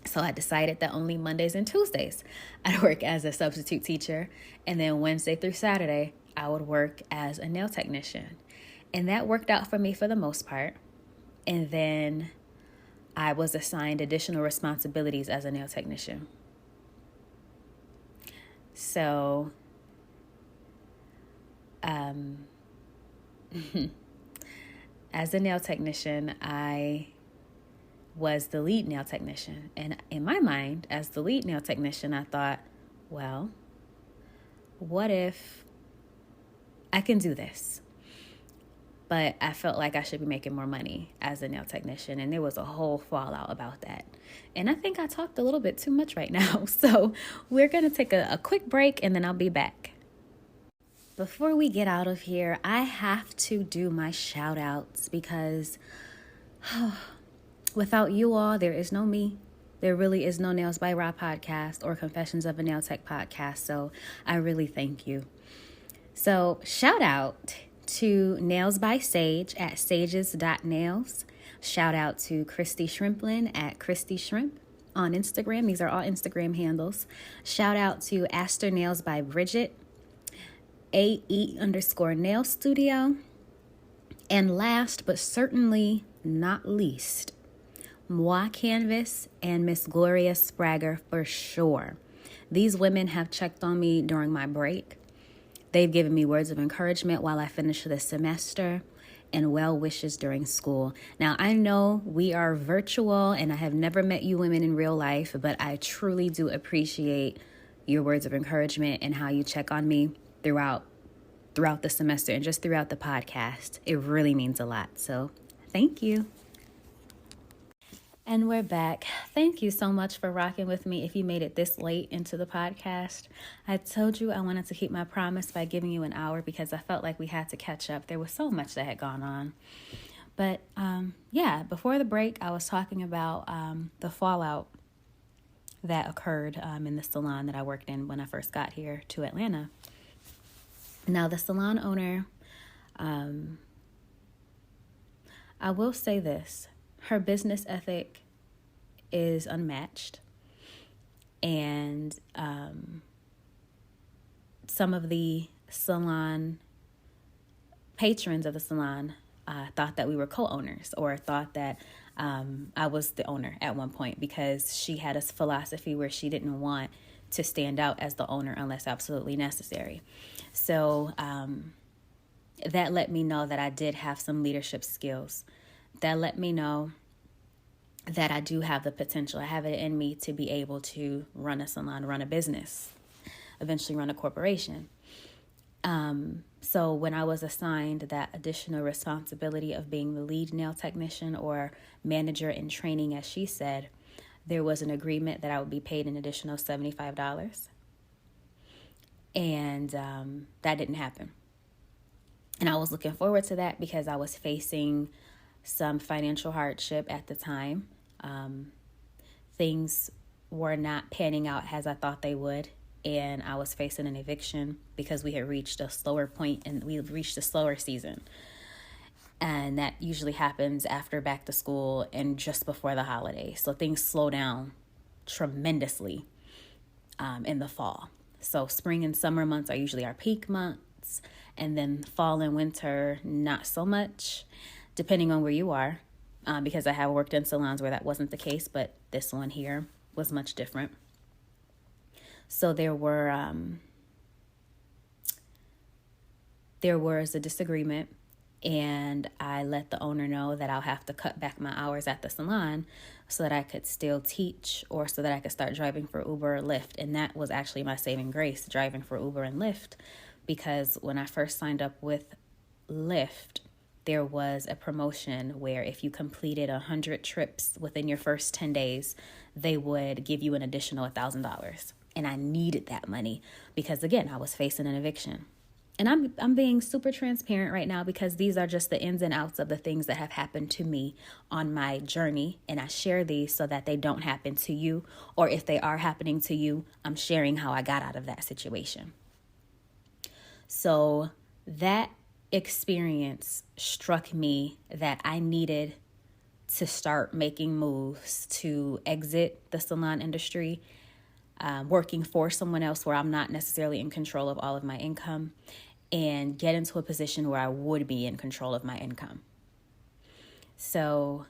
Speaker 1: So I decided that only Mondays and Tuesdays I'd work as a substitute teacher. And then Wednesday through Saturday, I would work as a nail technician. And that worked out for me for the most part. And then I was assigned additional responsibilities as a nail technician. So, um, as a nail technician, I was the lead nail technician. And in my mind, as the lead nail technician, I thought, well, what if I can do this? But I felt like I should be making more money as a nail technician. And there was a whole fallout about that. And I think I talked a little bit too much right now. So we're going to take a quick break and then I'll be back. Before we get out of here, I have to do my shout outs because without you all, there is no me. There really is no Nails by Ra podcast or Confessions of a Nail Tech podcast. So I really thank you. So shout out to Nails by Sage at sages.nails. Shout out to Christy Shrimplin at Christy Shrimp on Instagram. These are all Instagram handles. Shout out to Aster Nails by Bridget, AE_nail studio. And last but certainly not least, Moi Canvas and Miss Gloria Sprager for sure. These women have checked on me during my break. They've given me words of encouragement while I finish the semester and well wishes during school. Now, I know we are virtual and I have never met you women in real life, but I truly do appreciate your words of encouragement and how you check on me throughout the semester and just throughout the podcast. It really means a lot. So thank you. And we're back. Thank you so much for rocking with me if you made it this late into the podcast. I told you I wanted to keep my promise by giving you an hour because I felt like we had to catch up. There was so much that had gone on. But before the break, I was talking about the fallout that occurred in the salon that I worked in when I first got here to Atlanta. Now, the salon owner, I will say this. Her business ethic is unmatched, and some of the salon patrons of the salon thought that we were co-owners or thought that I was the owner at one point because she had a philosophy where she didn't want to stand out as the owner unless absolutely necessary. So that let me know that I did have some leadership skills. That let me know that I do have the potential. I have it in me to be able to run a salon, run a business, eventually run a corporation. So when I was assigned that additional responsibility of being the lead nail technician or manager in training, as she said, there was an agreement that I would be paid an additional $75. And that didn't happen. And I was looking forward to that because I was facing some financial hardship at the time. Things were not panning out as I thought they would. And I was facing an eviction because we had reached a slower point and we reached a slower season. And that usually happens after back to school and just before the holidays. So things slow down tremendously in the fall. So spring and summer months are usually our peak months. And then fall and winter, not so much, depending on where you are. Because I have worked in salons where that wasn't the case, but this one here was much different. So there was a disagreement, and I let the owner know that I'll have to cut back my hours at the salon so that I could still teach or so that I could start driving for Uber or Lyft. And that was actually my saving grace, driving for Uber and Lyft, because when I first signed up with Lyft, there was a promotion where if you completed 100 trips within your first 10 days, they would give you an additional $1,000. And I needed that money because, again, I was facing an eviction. And I'm being super transparent right now because these are just the ins and outs of the things that have happened to me on my journey. And I share these so that they don't happen to you. Or if they are happening to you, I'm sharing how I got out of that situation. So that experience struck me that I needed to start making moves to exit the salon industry, working for someone else where I'm not necessarily in control of all of my income, and get into a position where I would be in control of my income. So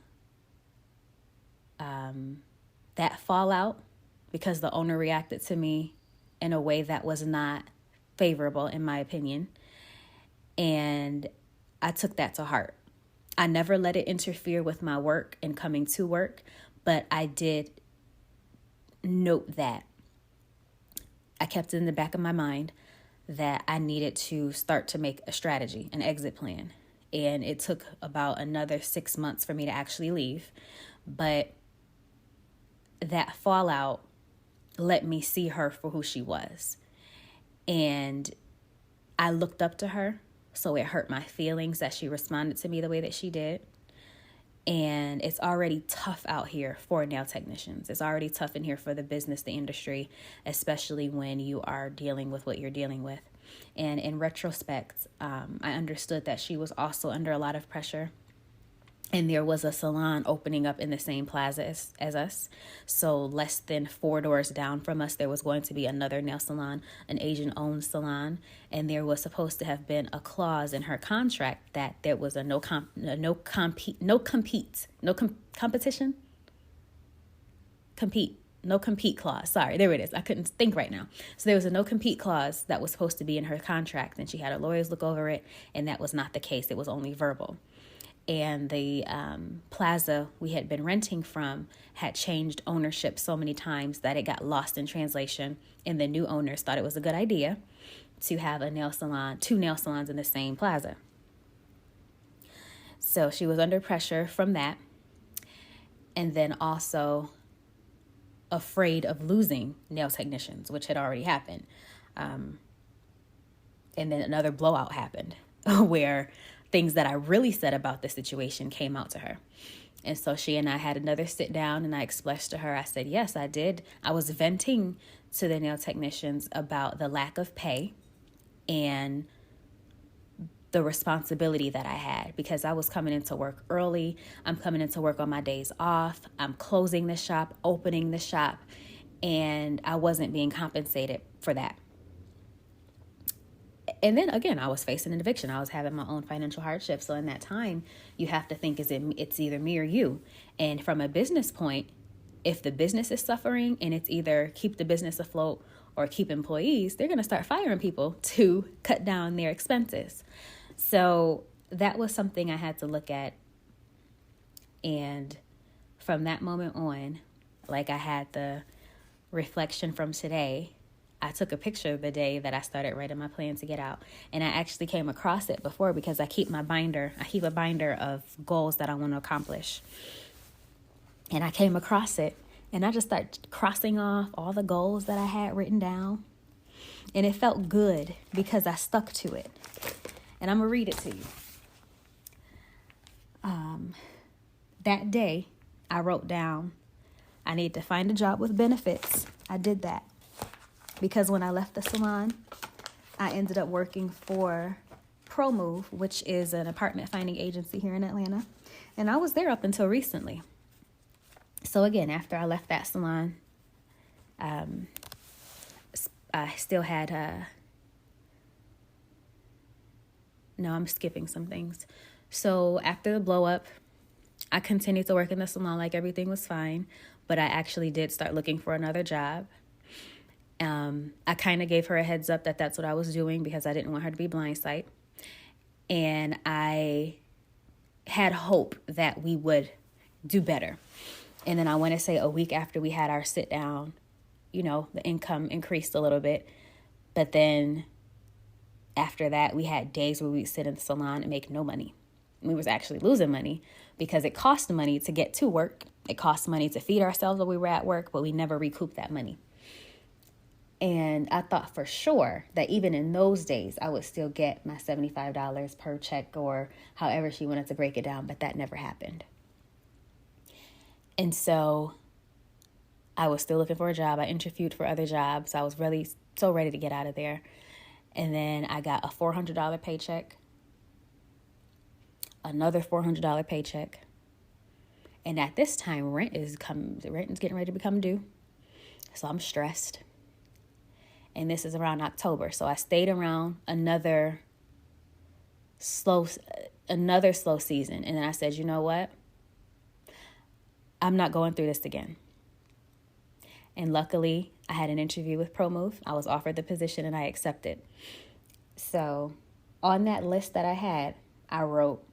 Speaker 1: that fallout, because the owner reacted to me in a way that was not favorable, in my opinion. And I took that to heart. I never let it interfere with my work and coming to work, but I did note that. I kept it in the back of my mind that I needed to start to make a strategy, an exit plan. And it took about another 6 months for me to actually leave. But that fallout let me see her for who she was. And I looked up to her, so it hurt my feelings that she responded to me the way that she did. And it's already tough out here for nail technicians. It's already tough in here for the business, the industry, especially when you are dealing with what you're dealing with. And in retrospect, I understood that she was also under a lot of pressure. And there was a salon opening up in the same plaza as us. So less than 4 doors down from us, there was going to be another nail salon, an Asian-owned salon. And there was supposed to have been a clause in her contract that there was a no compete clause. Sorry, there it is. I couldn't think right now. So there was a no compete clause that was supposed to be in her contract, and she had her lawyers look over it, and that was not the case. It was only verbal. And the plaza we had been renting from had changed ownership so many times that it got lost in translation. And the new owners thought it was a good idea to have a nail salon, 2 nail salons in the same plaza. So she was under pressure from that. And then also afraid of losing nail technicians, which had already happened. And then another blowout happened where things that I really said about the situation came out to her. And so she and I had another sit down, and I expressed to her, I said, yes, I did. I was venting to the nail technicians about the lack of pay and the responsibility that I had, because I was coming into work early. I'm coming into work on my days off. I'm closing the shop, opening the shop, and I wasn't being compensated for that. And then again, I was facing an eviction. I was having my own financial hardship. So in that time, you have to think, it's either me or you. And from a business point, if the business is suffering and it's either keep the business afloat or keep employees, they're going to start firing people to cut down their expenses. So that was something I had to look at. And from that moment on, like I had the reflection from today, I took a picture of the day that I started writing my plan to get out. And I actually came across it before because I keep a binder of goals that I want to accomplish. And I came across it, and I just started crossing off all the goals that I had written down. And it felt good because I stuck to it. And I'm going to read it to you. That day, I wrote down, I need to find a job with benefits. I did that. Because when I left the salon, I ended up working for ProMove, which is an apartment finding agency here in Atlanta. And I was there up until recently. So again, after I left that salon, I still had, I'm skipping some things. So after the blow up, I continued to work in the salon like everything was fine, but I actually did start looking for another job. I kind of gave her a heads up that that's what I was doing because I didn't want her to be blindsided. And I had hope that we would do better. And then I want to say a week after we had our sit down, the income increased a little bit. But then after that, we had days where we'd sit in the salon and make no money. We was actually losing money because it cost money to get to work. It cost money to feed ourselves while we were at work, but we never recouped that money. And I thought for sure that even in those days, I would still get my $75 per check or however she wanted to break it down, but that never happened. And so I was still looking for a job. I interviewed for other jobs. I was really so ready to get out of there. And then I got a $400 paycheck, another $400 paycheck. And at this time, rent is getting ready to become due. So I'm stressed. And this is around October. So I stayed around another slow season. And then I said, you know what? I'm not going through this again. And luckily, I had an interview with ProMove. I was offered the position and I accepted. So on that list that I had, I wrote,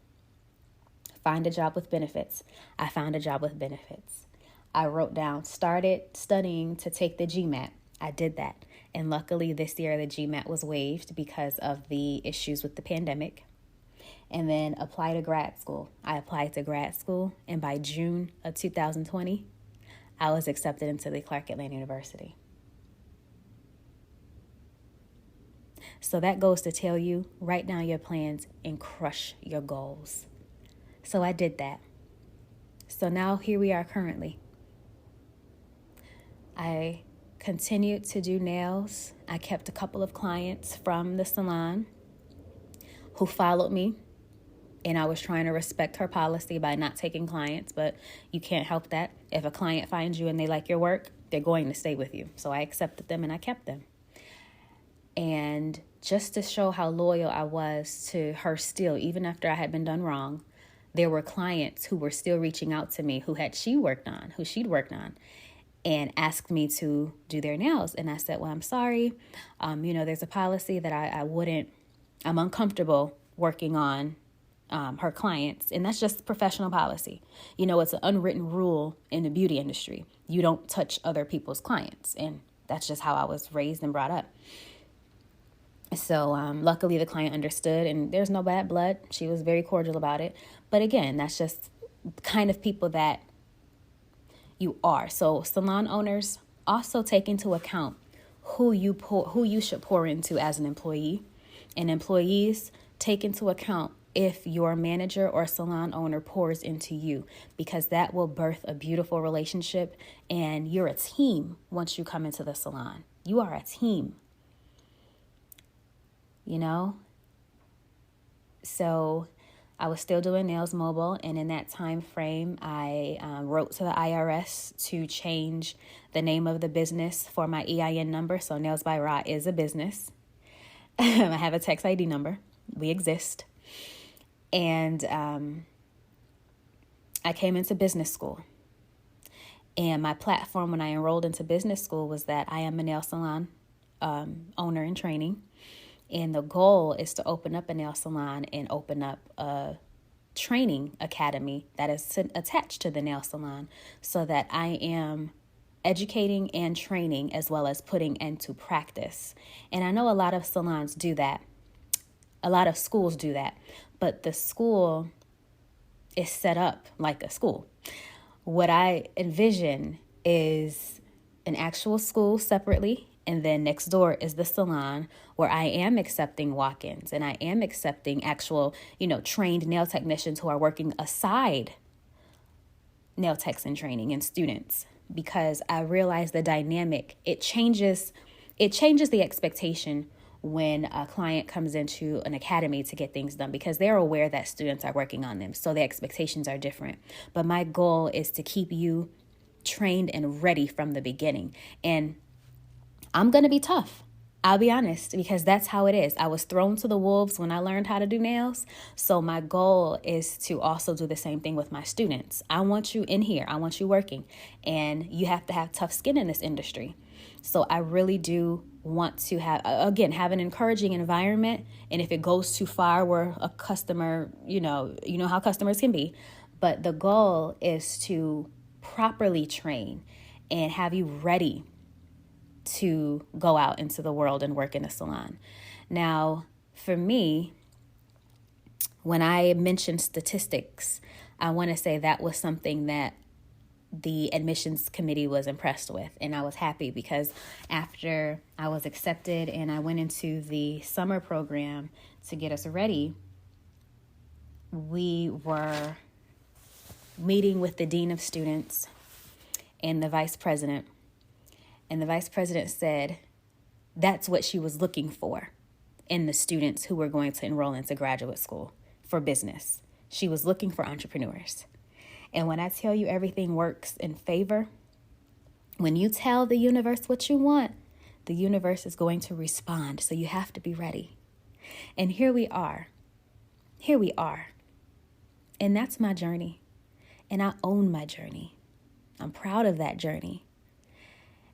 Speaker 1: find a job with benefits. I found a job with benefits. I wrote down, started studying to take the GMAT. I did that. And luckily this year the GMAT was waived because of the issues with the pandemic. And then apply to grad school. I applied to grad school, and by June of 2020, I was accepted into the Clark Atlanta University. So that goes to tell you, write down your plans and crush your goals. So I did that. So now here we are currently. I continued to do nails. I kept a couple of clients from the salon who followed me. And I was trying to respect her policy by not taking clients, but you can't help that. If a client finds you and they like your work, they're going to stay with you. So I accepted them and I kept them. And just to show how loyal I was to her still, even after I had been done wrong, there were clients who were still reaching out to me who she'd worked on, and asked me to do their nails. And I said, well, I'm sorry. There's a policy that I'm uncomfortable working on her clients. And that's just professional policy. It's an unwritten rule in the beauty industry. You don't touch other people's clients. And that's just how I was raised and brought up. So luckily the client understood, and there's no bad blood. She was very cordial about it. But again, that's just the kind of people that you are. So salon owners also take into account who you should pour into as an employee, and employees take into account if your manager or salon owner pours into you, because that will birth a beautiful relationship, and you're a team once you come into the salon. You are a team, So I was still doing nails mobile, and in that time frame, I wrote to the IRS to change the name of the business for my EIN number. So Nails by Ra is a business. I have a tax ID number. We exist. And I came into business school. And my platform when I enrolled into business school was that I am a nail salon owner in training. And the goal is to open up a nail salon and open up a training academy that is attached to the nail salon, so that I am educating and training as well as putting into practice. And I know a lot of salons do that. A lot of schools do that. But the school is set up like a school. What I envision is an actual school separately, and then next door is the salon where I am accepting walk-ins and I am accepting actual, trained nail technicians who are working aside nail techs in training and students, because I realize the dynamic, it changes the expectation when a client comes into an academy to get things done, because they're aware that students are working on them. So the expectations are different. But my goal is to keep you trained and ready from the beginning. And I'm going to be tough. I'll be honest, because that's how it is. I was thrown to the wolves when I learned how to do nails. So my goal is to also do the same thing with my students. I want you in here. I want you working. And you have to have tough skin in this industry. So I really do want to have an encouraging environment. And if it goes too far where a customer, you know how customers can be. But the goal is to properly train and have you ready to go out into the world and work in a salon. Now, for me, when I mentioned statistics, I want to say that was something that the admissions committee was impressed with. And I was happy because after I was accepted and I went into the summer program to get us ready, we were meeting with the dean of students and the vice president. And the vice president said that's what she was looking for in the students who were going to enroll into graduate school for business. She was looking for entrepreneurs. And when I tell you everything works in favor, when you tell the universe what you want, the universe is going to respond. So you have to be ready. And here we are. Here we are. And that's my journey. And I own my journey. I'm proud of that journey.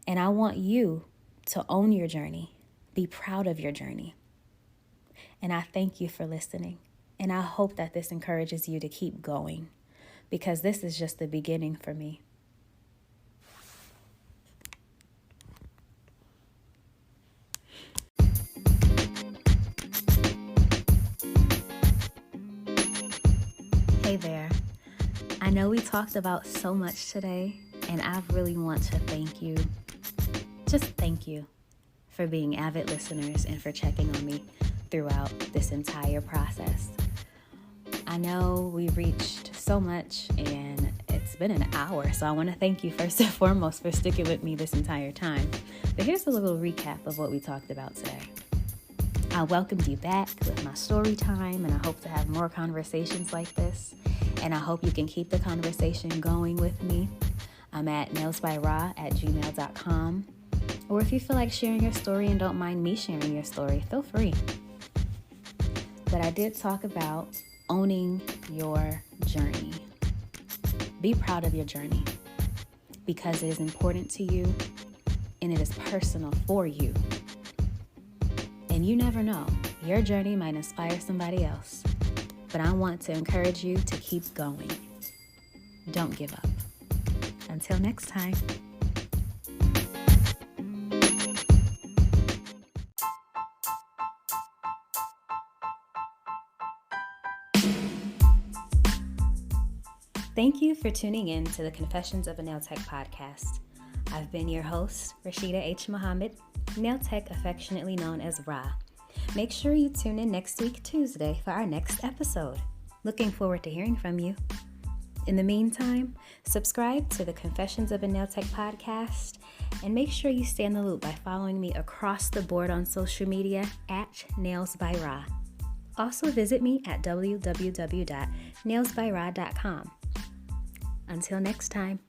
Speaker 1: And I want you to own your journey, be proud of your journey. And I thank you for listening. And I hope that this encourages you to keep going, because this is just the beginning for me. Hey there. I know we talked about so much today, and I really want to thank you. Just thank you for being avid listeners and for checking on me throughout this entire process. I know we reached so much and it's been an hour, so I want to thank you first and foremost for sticking with me this entire time. But here's a little recap of what we talked about today. I welcomed you back with my story time, and I hope to have more conversations like this. And I hope you can keep the conversation going with me. I'm at nailsbyra@gmail.com. Or if you feel like sharing your story and don't mind me sharing your story, feel free. But I did talk about owning your journey. Be proud of your journey, because it is important to you and it is personal for you. And you never know, your journey might inspire somebody else. But I want to encourage you to keep going. Don't give up. Until next time. Thank you for tuning in to the Confessions of a Nail Tech podcast. I've been your host, Rashida H. Muhammad, Nail Tech affectionately known as Ra. Make sure you tune in next week, Tuesday, for our next episode. Looking forward to hearing from you. In the meantime, subscribe to the Confessions of a Nail Tech podcast, and make sure you stay in the loop by following me across the board on social media at Nails by Ra. Also visit me at www.nailsbyra.com. Until next time.